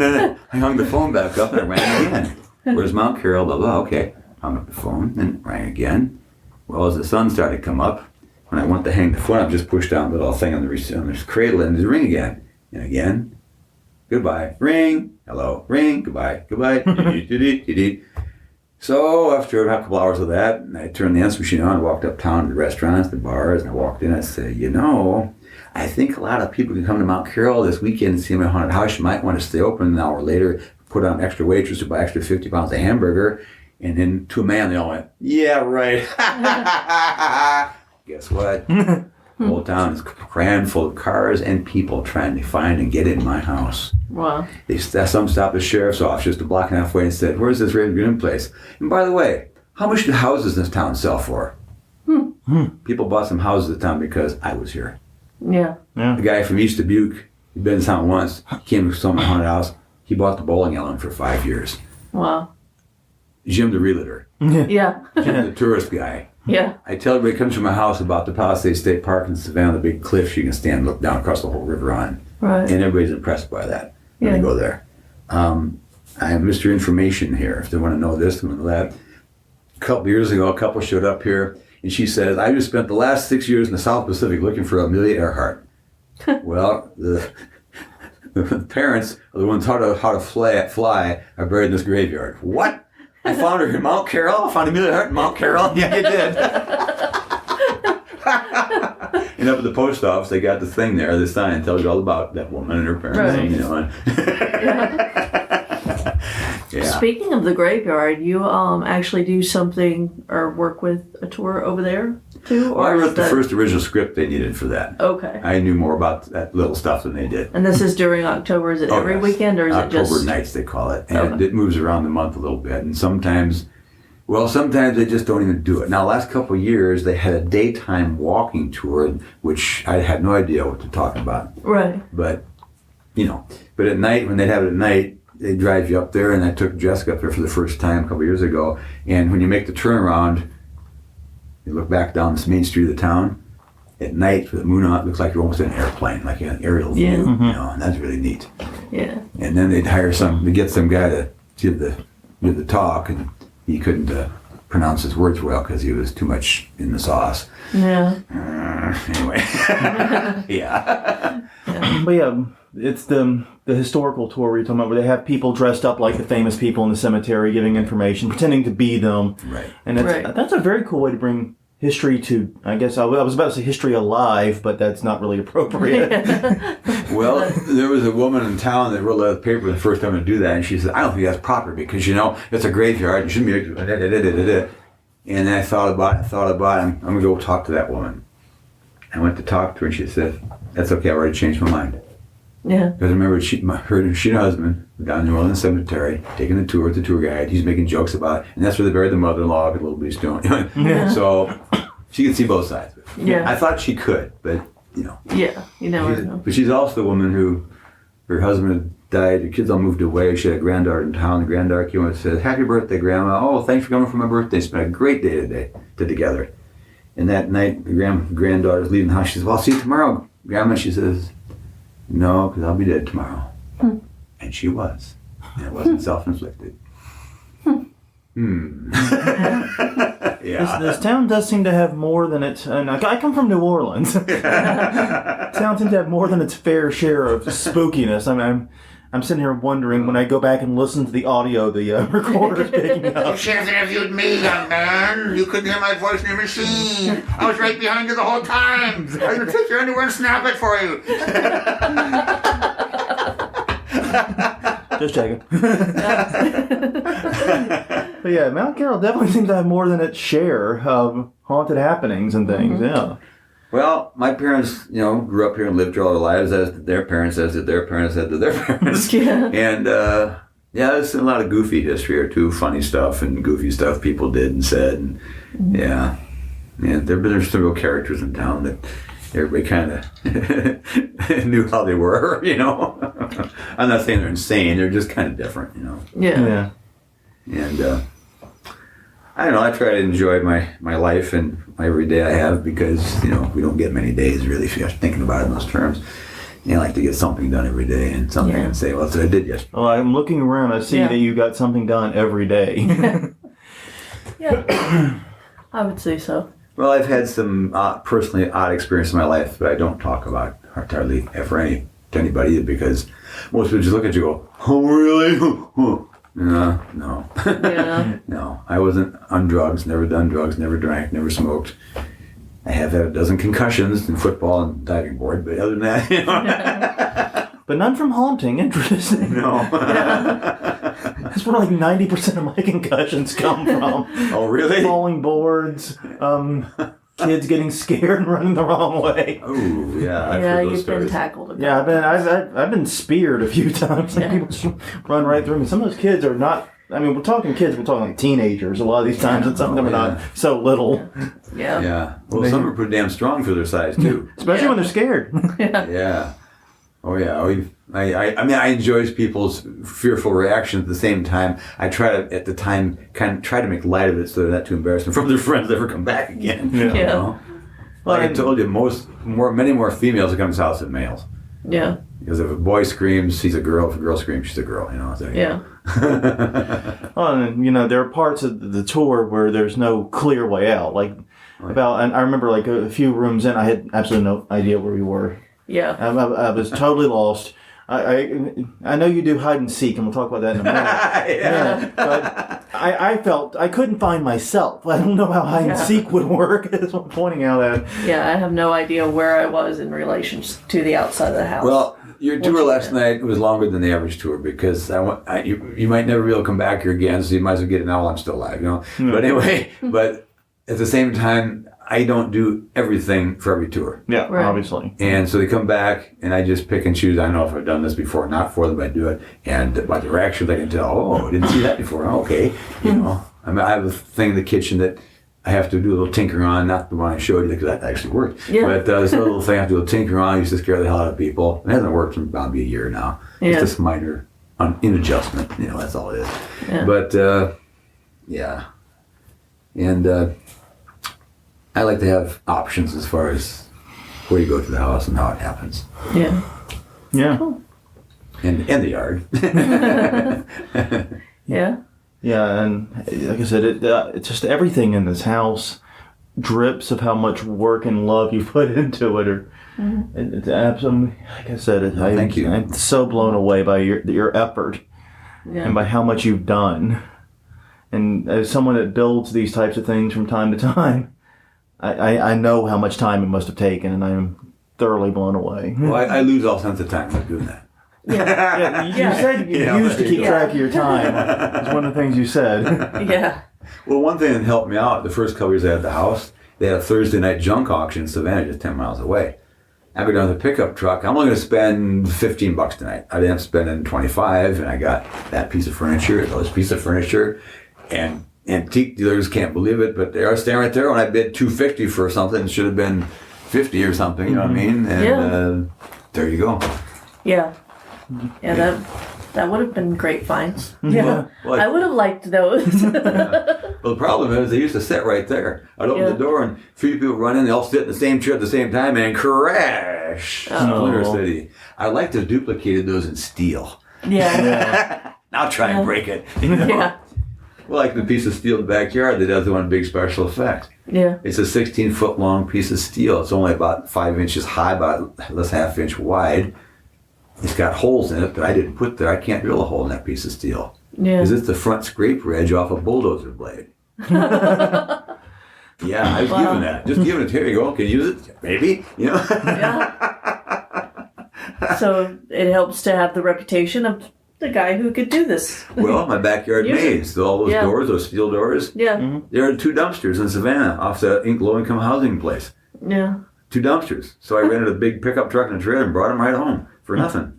then I hung the phone back up and it rang again. Where's Mount Carroll? Blah, blah. Okay. Hung up the phone and it rang again. Well, as the sun started to come up, when I went to hang the phone up, just pushed down the little thing on the cradle and it ring again. And again. Goodbye. Ring. Hello. Ring. Goodbye. Goodbye. So after a couple hours of that, I turned the answer machine on and walked uptown to the restaurants, the bars, and I walked in. I said, I think a lot of people can come to Mount Carroll this weekend and see my haunted house. You might want to stay open an hour later, put on extra waitress to buy extra 50 pounds of hamburger. And then to a man, they all went, yeah, right. Guess what? The whole town is crammed full of cars and people trying to find and get in my house. Wow. Some stopped at the sheriff's office just a block and a half away and said, where's this Ravensgren place? And by the way, how much do houses in this town sell for? People bought some houses in the town because I was here. Yeah. Yeah. The guy from East Dubuque, he'd been in town once, came to some haunted house. He bought the bowling alley for 5 years. Wow. Jim the realtor, Yeah. Jim the tourist guy. Yeah. I tell everybody comes to my house about the Palisades State Park in Savannah, the big cliffs you can stand and look down across the whole river on. Right. And everybody's impressed by that when Yeah. they go there. I have Mr. Information here. If they want to know this, they want to know that. A couple years ago, a couple showed up here, and she says, I just spent the last 6 years in the South Pacific looking for Amelia Earhart. Well, the parents are the ones taught how to fly are buried in this graveyard. What? I found her in Mount Carroll? I found Amelia Earhart in Mount Carroll? Yeah, you did. And up at the post office, they got the thing there, the sign tells you all about that woman and her parents. Right. You know, yeah. Speaking of the graveyard, you actually do something or work with a tour over there too? Well, I Or wrote is the that- first original script they needed for that. Okay. I knew more about that little stuff than they did. And this is during October. Is it every yes. weekend or is October it just nights they call it, and Okay. it moves around the month a little bit. And sometimes they just don't even do it. Now, last couple of years they had a daytime walking tour, which I had no idea what to talk about. right? But but at night when they'd have it at night, they drive you up there. And I took Jessica up there for the first time a couple of years ago. And when you make the turnaround, you look back down this main street of the town. At night, with the moon on, it looks like you're almost in an airplane, like an aerial view. Yeah. And that's really neat. Yeah. And then they'd hire to get some guy to give the talk, and he couldn't pronounce his words well because he was too much in the sauce. Yeah. Anyway, yeah. But yeah, it's the historical tour where you're talking about where they have people dressed up like the famous people in the cemetery giving information, pretending to be them. Right. And Right. that's a very cool way to bring history to, I guess, I was about to say history alive, but that's not really appropriate. Well, there was a woman in town that wrote a paper the first time to do that, and she said, I don't think that's proper because, it's a graveyard. You shouldn't be... And then I thought about it. I'm going to go talk to that woman. I went to talk to her, and she said, that's okay, I already changed my mind. Yeah. Because I remember she and her husband were down in New Orleans Cemetery, taking the tour with the tour guide. He's making jokes about it. And that's where they buried the mother-in-law, a little bitty stone. So she could see both sides of it. Yeah. I thought she could, but, Yeah. You never know. But she's also the woman who, her husband had died, her kids all moved away. She had a granddaughter in town. The granddaughter came and said, happy birthday, Grandma. Oh, thanks for coming for my birthday. Spent a great day together. And that night, the granddaughter's leaving the house. She says, well, I'll see you tomorrow, Grandma. She says, no, because I'll be dead tomorrow. And she was. And it wasn't self-inflicted. Yeah. This town does seem to have more than its... And I come from New Orleans. Town seems to have more than its fair share of spookiness. I mean, I'm sitting here wondering when I go back and listen to the audio the recorder's picking up. You should have interviewed me, young man. You couldn't hear my voice in your machine. I was right behind you the whole time. I was going to take your underwear and snap it for you. Just checking. But yeah, Mount Carroll definitely seems to have more than its share of haunted happenings and things. Yeah. Well, my parents, grew up here and lived here all their lives, as did their parents, as did their parents, as did their parents. Yeah. And, there's a lot of goofy history here, too. Funny stuff and goofy stuff people did and said. And, yeah. And there's some real characters in town that everybody kind of knew how they were, I'm not saying they're insane. They're just kind of different, Yeah. And I don't know, I try to enjoy my life and every day I have because, we don't get many days really if you're thinking about it in those terms. I like to get something done every day and something I can say, well, that's what I did yesterday. Well, I'm looking around. I see that you got something done every day. Yeah. I would say so. Well, I've had some personally odd experience in my life that I don't talk about hardly ever to anybody because most people just look at you and go, oh, really? No. Yeah. No, I wasn't on drugs, never done drugs, never drank, never smoked. I have had a dozen concussions in football and diving board, but other than that, But none from haunting. Interesting. no. That's where like 90% of my concussions come from. Oh, really? Falling boards, kids getting scared and running the wrong way. Oh, yeah. I've heard those You've been stories. tackled a bit. Yeah, I've been speared a few times. Like people just run right through me. Some of those kids are not I mean, we're talking kids, we're talking like teenagers a lot of these times, and some of them are not so little. Yeah. Yeah. Well, some are pretty damn strong for their size too. Especially when they're scared. Yeah. Oh yeah. I mean, I enjoy people's fearful reaction. At the same time, I try to, at the time, kind of try to make light of it so they're not too embarrassed from their friends to ever come back again. Yeah. You know? Like I told you, many more females that come to this house than males. Yeah. Because if a boy screams, he's a girl. If a girl screams, she's a girl. You know. So, Yeah. And, there are parts of the tour where there's no clear way out. Like, and I remember like a few rooms in, I had absolutely no idea where we were. Yeah. I was totally lost. I know you do hide and seek, and we'll talk about that in a minute. Yeah. But I felt I couldn't find myself. I don't know how hide and seek would work. That's what I'm pointing out at. Yeah, I have no idea where I was in relation to the outside of the house. Well, your tour last night was longer than the average tour because you might never be able to come back here again, so you might as well get it now while I'm still alive, you know. But anyway, but at the same time, I don't do everything for every tour. Yeah, Right. obviously. And so they come back, and I just pick and choose. I don't know if I've done this before, not for them, but I do it. And by their reactions, I can tell, oh, I didn't see that before. Oh, okay. You know, I mean, I have a thing in the kitchen that I have to do a little tinkering on, not the one I showed you, because that actually worked. Yeah. But this little thing I have to do a tinkering on. I used to scare the hell out of people. It hasn't worked for about a year now. Yeah. It's just minor in adjustment. You know, that's all it is. Yeah. But, yeah. And I like to have options as far as where you go to the house and how it happens. Yeah. Yeah. And the yard. Yeah. Yeah, and like I said, it's just everything in this house drips of how much work and love you put into it. It's absolutely, like I said, Thank you. I'm so blown away by your effort Yeah. and by how much you've done. And as someone that builds these types of things from time to time, I know how much time it must have taken, and I'm thoroughly blown away. Well, I lose all sense of time when doing that. Yeah, you said you Yeah, used to keep yeah. track of your time. It's one of the things you said. Yeah. Well, one thing that helped me out, the first couple years I had the house, they had a Thursday night junk auction in Savannah, just 10 miles away. I go down with a pickup truck. I'm only going to spend $15 tonight. I ended up spending $25, and I got that piece of furniture, this piece of furniture, and antique dealers can't believe it, but they are standing right there when I bid $250 for something. It should have been $50 or something, you know what I mean? And there you go. Yeah. Yeah, that would have been great finds. Yeah. Well, I would have liked those. Well, the problem is they used to sit right there. I'd open the door and 3 people run in, they all sit in the same chair at the same time and crash. Splinter City. I like to duplicate those in steel. Yeah. Now try and break it. You know? Yeah. Well, like the piece of steel in the backyard that does the one big special effect. Yeah. It's a 16-foot long piece of steel. It's only about 5 inches high, about less than half inch wide. It's got holes in it that I didn't put there. I can't drill a hole in that piece of steel. Yeah. Because it's the front scraper edge off a bulldozer blade. Yeah, I was given that. Just giving it. Here you go. Can you use it? Maybe. You know. Yeah. So it helps to have the reputation of the guy who could do this. Well, my backyard Use it. maze. So all those doors, those steel doors. Yeah. There are 2 dumpsters in Savannah off the low-income housing place. Yeah. 2 dumpsters. So I rented a big pickup truck and a trailer and brought them right home for nothing.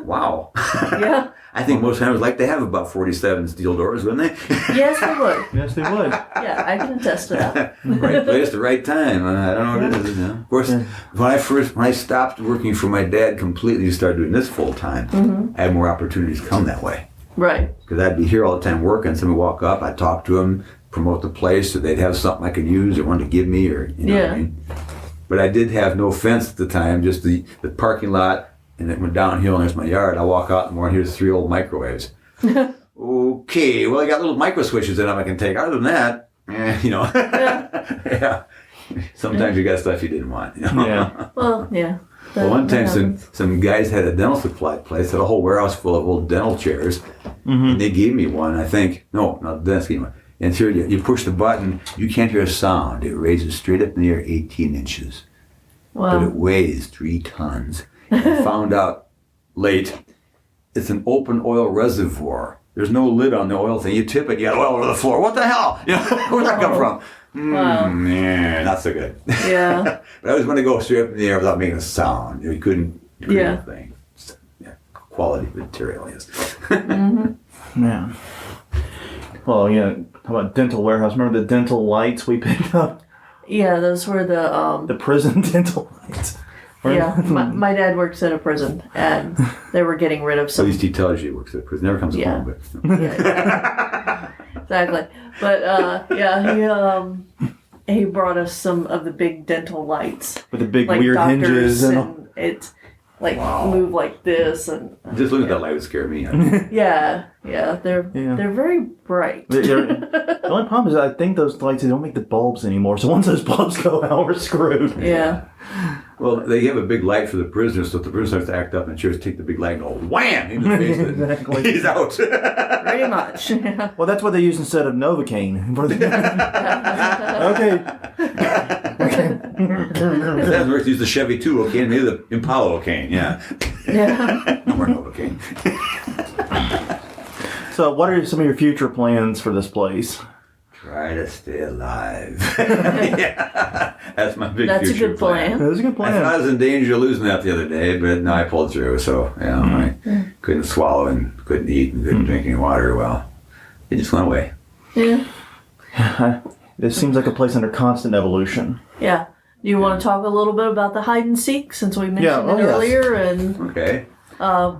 Wow. Yeah. I think most times like to have about 47 steel doors, wouldn't they? Yes, they would. Yes, they would. Yeah, I can attest to that. Right place, the right time. I don't know what it is. You know? Of course, when I stopped working for my dad completely and started doing this full time, I had more opportunities come that way. Right. Because I'd be here all the time working. Somebody would walk up, I'd talk to them, promote the place, so they'd have something I could use or want to give me, or you know what I mean. But I did have no fence at the time, just the parking lot, and it went downhill, and there's my yard. I walk out in the morning, here's 3 old microwaves. Okay, well, I got little micro switches in them I can take. Other than that, you know. Yeah. Sometimes you got stuff you didn't want. You know? Yeah. Well, yeah. Well, one that time happens. some guys had a dental supply place, had a whole warehouse full of old dental chairs. And they gave me one, I think. No, not the dentist gave me one. And here you push the button, you can't hear a sound. It raises straight up in the air 18 inches. But it Wow. weighs 3 tons. I found out late, it's an open oil reservoir. There's no lid on the oil thing. You tip it, you got oil over the floor. What the hell? You know, where'd that come from? Wow. Yeah, not so good. Yeah. But I always want to go straight up in the air without making a sound. You couldn't do Yeah. anything. Yeah, quality material is. Yeah. Well, yeah. How about dental warehouse? Remember the dental lights we picked up? Yeah, those were The prison dental lights. yeah. My dad works in a prison, and they were getting rid of At some. least he tells you he works at prison. Never comes Yeah. home, but Exactly, but he brought us some of the big dental lights, With the big like weird doctors, hinges and all. and it's like move like this, and just looking at that light would scare me. yeah, they're very bright. The only problem is I think those lights, they don't make the bulbs anymore. So once those bulbs go out, we're screwed. Yeah, Well, they have a big light for the prisoners, so if the prisoner starts to act up and just take the big light and go wham into the face, Exactly. he's out. pretty much. Yeah. Well, that's what they use instead of Novocaine. Okay. If that works, use the Chevy 2 O'Kane, maybe the Impala O'Kane, yeah. Yeah. No more Novocaine. So, what are some of your future plans for this place? Try to stay alive. Yeah, that's my big That's a future good plan. That's a good I plan. was in danger of losing that the other day, but no, I pulled through. So, I couldn't swallow and couldn't eat and couldn't drink any water. Well, it just went away. Yeah. This seems like a place under constant evolution. Yeah. Do you want to talk a little bit about the hide and seek since we mentioned it yes. earlier? And Okay.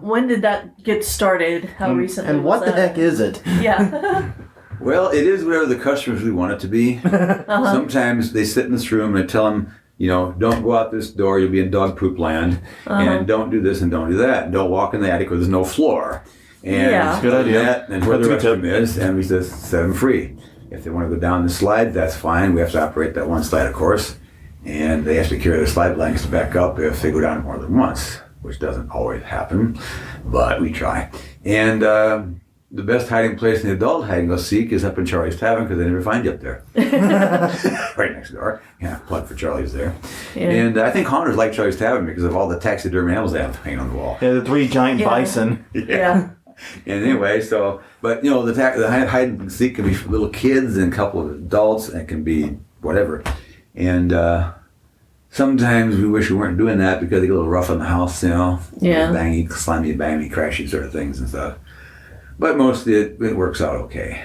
when did that get started? How recently? And what was the that? heck is it? Yeah. Well, it is whatever the customers really want it to be. Sometimes they sit in this room and I tell them, don't go out this door, you'll be in dog poop land. And don't do this and don't do that. And don't walk in the attic where there's no floor. And Yeah. Good idea. That, and where the That's a good restroom is, and we just set them free. If they want to go down the slide, that's fine. We have to operate that one slide, of course. And they have to carry their slide blankets back up if they go down more than once, which doesn't always happen, but we try. And the best hiding place in the adult hide and go seek is up in Charlie's Tavern because they never find you up there. Right next door. Yeah, plug for Charlie's there. Yeah. And I think haunters like Charlie's Tavern because of all the taxidermy animals they have hanging on the wall. Yeah, the 3 giant Yeah. bison. Yeah. And anyway, but the hide and seek can be for little kids and a couple of adults, and it can be whatever. And sometimes we wish we weren't doing that because they get a little rough on the house, Yeah. bangy, slimy, bangy, crashy sort of things and stuff. But mostly it works out okay.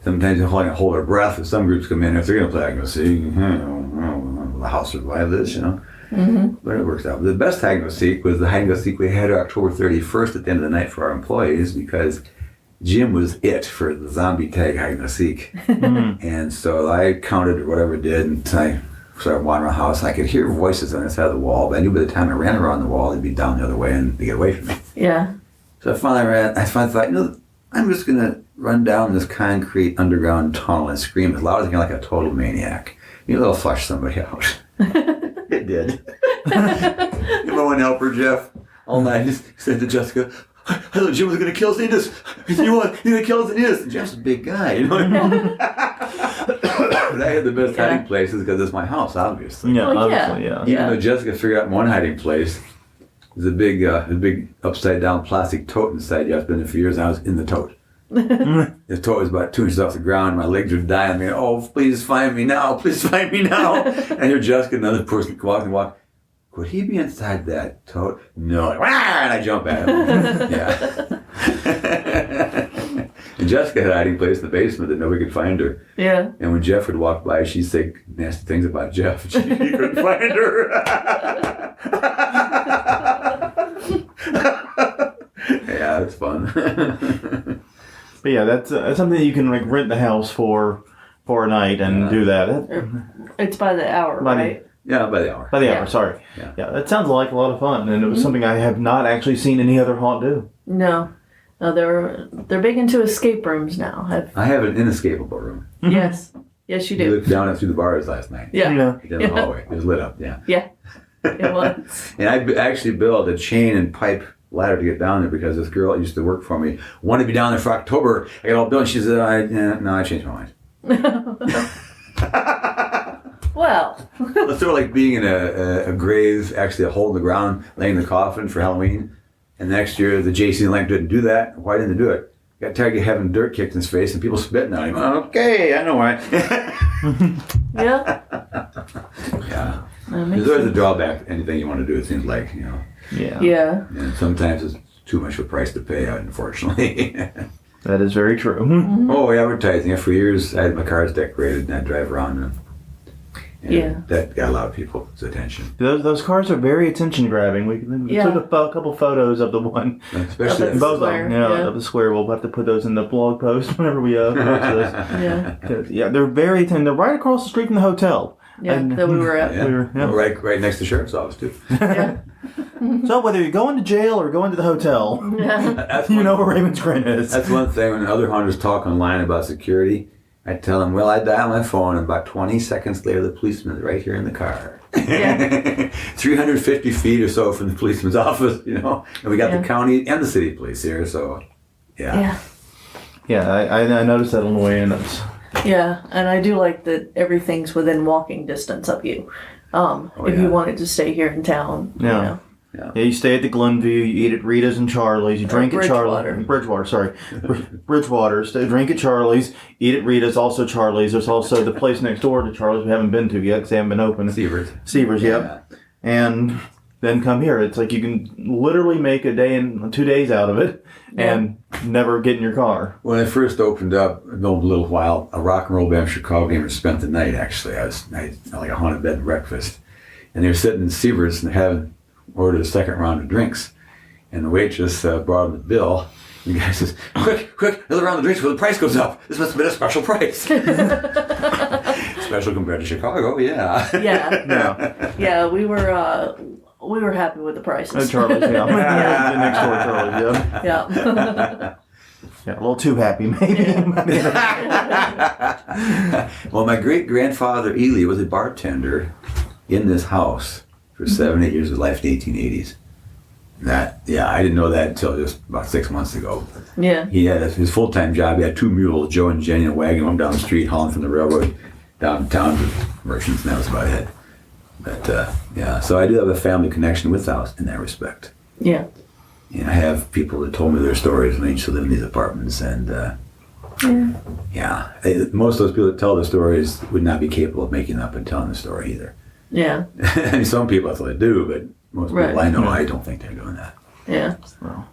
Sometimes you hold our breath if some groups come in, if they're going to play, I go see, will the house survive this, Mm-hmm. But it works out. The best hide and go seek was the hide and go seek we had October 31st at the end of the night for our employees because Jim was it for the zombie tag hide and go seek. And so I counted or whatever it did, and I started wandering around the house. I could hear voices on the side of the wall, but I knew by the time I ran around the wall, they'd be down the other way and they'd get away from me. Yeah. So I finally thought, I'm just going to run down this concrete underground tunnel and scream as loud as I can like a total maniac. It'll flush somebody out. It did. My one helper, Jeff, all night just said to Jessica, I thought Jim was going to kill us in this. He said, he's going to kill us in this. And Jeff's a big guy, But I had the best hiding places because it's my house, obviously. Yeah, Well, obviously, yeah. Even though Jessica figured out one hiding place, there's a big upside down plastic tote inside. Yeah, I've been there for years and I was in the tote. The tote was about 2 inches off the ground. My legs were dying. I mean, oh, please find me now. Please find me now. And here Jessica, another person, walk. Could he be inside that tote? No. Like, and I jump at him. Yeah. And Jessica had a hiding place in the basement that nobody could find her. Yeah. And when Jeff would walk by, she'd say nasty things about Jeff. He couldn't find her. Yeah, that's fun. But yeah, that's something that you can like rent the house for a night and do that. It's by the hour, By the- right? Yeah, by the hour. By the Yeah. hour, sorry. Yeah. Yeah, that sounds like a lot of fun, and it was something I have not actually seen any other haunt do. No. No, they're big into escape rooms now. I have an inescapable room. Yes. Yes, you You do. looked down and through the bars last night. Yeah. Yeah. Down the hallway. It was lit up, yeah. Yeah. It was. And I actually built a chain and pipe ladder to get down there because this girl that used to work for me wanted to be down there for October. I got all built and she said, I changed my mind. Well. It's sort of like being in a grave, actually a hole in the ground, laying in the coffin for Halloween. And next year, the JC Link didn't do that. Why didn't they do it? Got tired of having dirt kicked in his face and people spitting on him. Okay, I know why. Yeah. Yeah. That makes There's always a sense. drawback to anything you want to do, it seems like, Yeah. Yeah. And sometimes it's too much of a price to pay, unfortunately. That is very true. Oh, advertising. Yeah, for years, I had my cars decorated and I'd drive around them. And Yeah. that got a lot of people's attention. Those cars are very attention grabbing. We Yeah. took a couple photos of the one. Especially Of the Both of square, them, yeah. of the square. We'll have to put those in the blog post whenever we post this. Yeah. 'Cause, yeah, they're very attentive. They're right across the street from the hotel. Yeah, And- that we were at. yeah. We were- yeah. Well, right next to the sheriff's office, too. Yeah. So whether you're going to jail or going to the hotel, That's you one- know where Ravensgren is. That's one thing. When other hunters talk online about security, I tell them, well, I dial my phone, and about 20 seconds later, the policeman is right here in the car. Yeah. 350 feet or so from the policeman's office, you know. And we got Yeah. the county and the city police here, so, yeah. Yeah. Yeah, I noticed that on the way in. Yeah, and I do like that everything's within walking distance of you. If yeah. you wanted to stay here in town, Yeah. you know. Yeah, you stay at the Glenview, you eat at Rita's and Charlie's, you drink at Charlie's. Bridgewater. Sorry. Bridgewater. Drink at Charlie's, eat at Rita's, also Charlie's. There's also the place next door to Charlie's we haven't been to yet because they haven't been open. Seavers, yep. And then come here. It's like you can literally make a day and 2 days out of it and never get in your car. When I first opened up, a little while, a rock and roll band from Chicago came and spent the night, actually. I had like a haunted bed and breakfast. And they were sitting in Seavers and having ordered a second round of drinks. And the waitress brought him the bill. And the guy says, quick, another round of drinks before the price goes up. This must have been a special price. Special compared to Chicago, yeah. Yeah. Yeah, we were happy with the prices. Charlie's, yeah. The next door Charlie's, yeah. Yeah. Yeah, a little too happy, maybe. Well, my great-grandfather, Ely, was a bartender in this house for 7, 8 years of life in the 1880s. I didn't know that until just about 6 months ago. Yeah. He had his full-time job. He had 2 mules, Joe and Jenny, and wagon them down the street, hauling from the railroad downtown to merchants, and that was about it. But, so I do have a family connection with the house in that respect. Yeah. And I have people that told me their stories when they used to live in these apartments, and most of those people that tell the stories would not be capable of making up and telling the story either. Yeah. I mean, some people actually do, but most people Right. I know, I don't think they're doing that. Yeah. Well.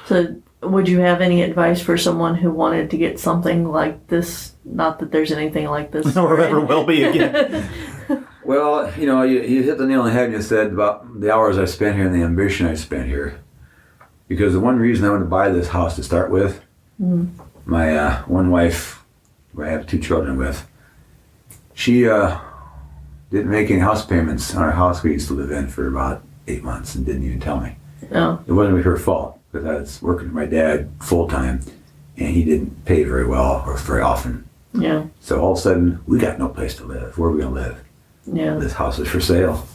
So, would you have any advice for someone who wanted to get something like this? Not that there's anything like this. Or ever will be again. Well, you hit the nail on the head and you said about the hours I spent here and the ambition I spent here. Because the one reason I wanted to buy this house to start with, my one wife, who I have 2 children with, she didn't make any house payments on our house we used to live in for about 8 months and didn't even tell me. Oh. It wasn't her fault because I was working with my dad full time and he didn't pay very well or very often. Yeah. So all of a sudden, we got no place to live. Where are we going to live? Yeah. This house is for sale.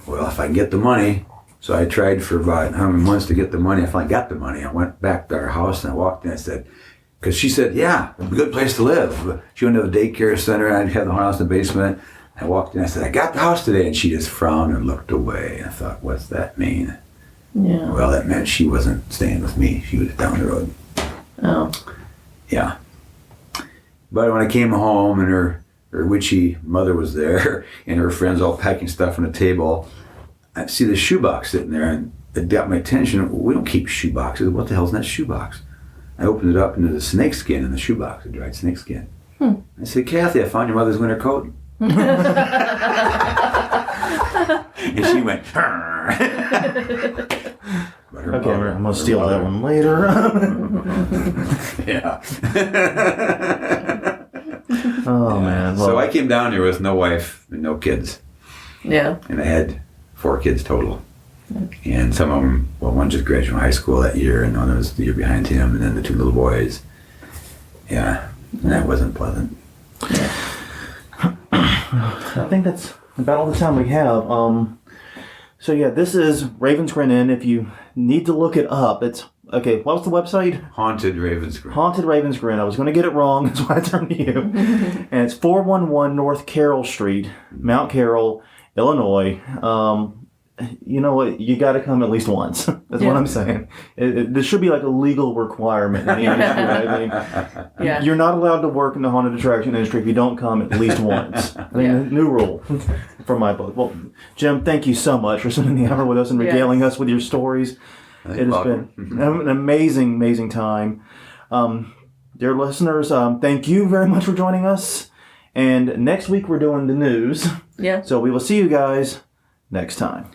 Well, if I can get the money. So I tried for about how many months to get the money. I finally got the money. I went back to our house and I walked in and I said, because she said, yeah, it's a good place to live. She went to the daycare center. I had the house in the basement. I walked in and I said, I got the house today. And she just frowned and looked away. I thought, what's that mean? Yeah. Well, that meant she wasn't staying with me. She was down the road. Oh. Yeah. But when I came home and her witchy mother was there and her friends all packing stuff on the table, I see the shoebox sitting there and it got my attention. We don't keep shoeboxes. What the hell's in that shoebox? I opened it up and there's a snake skin in the shoebox, a dried snake skin. I said, Kathy, I found your mother's winter coat. And she went, Okay, I'm going to steal that one later. Yeah. Oh, man. Well, So I came down here with no wife and no kids. Yeah. And I had 4 kids total. And some of them, well, one just graduated from high school that year, and one was the year behind him, and then the 2 little boys. Yeah, and that wasn't pleasant. I think that's about all the time we have. So yeah, this is Ravensgren Inn. If you need to look it up, it's okay. What was the website? Haunted Ravensgren. Haunted Ravensgren. I was going to get it wrong. That's why I turned to you. And it's 411 North Carroll Street, Mount Carroll, Illinois. You know what? You got to come at least once. That's what I'm saying. This should be like a legal requirement in the industry. I mean, you're not allowed to work in the haunted attraction industry if you don't come at least once. I mean, new rule from my book. Well, Jim, thank you so much for spending the hour with us and regaling us with your stories. It has been an amazing, amazing time. dear listeners, thank you very much for joining us. And next week we're doing the news. Yeah. So we will see you guys next time.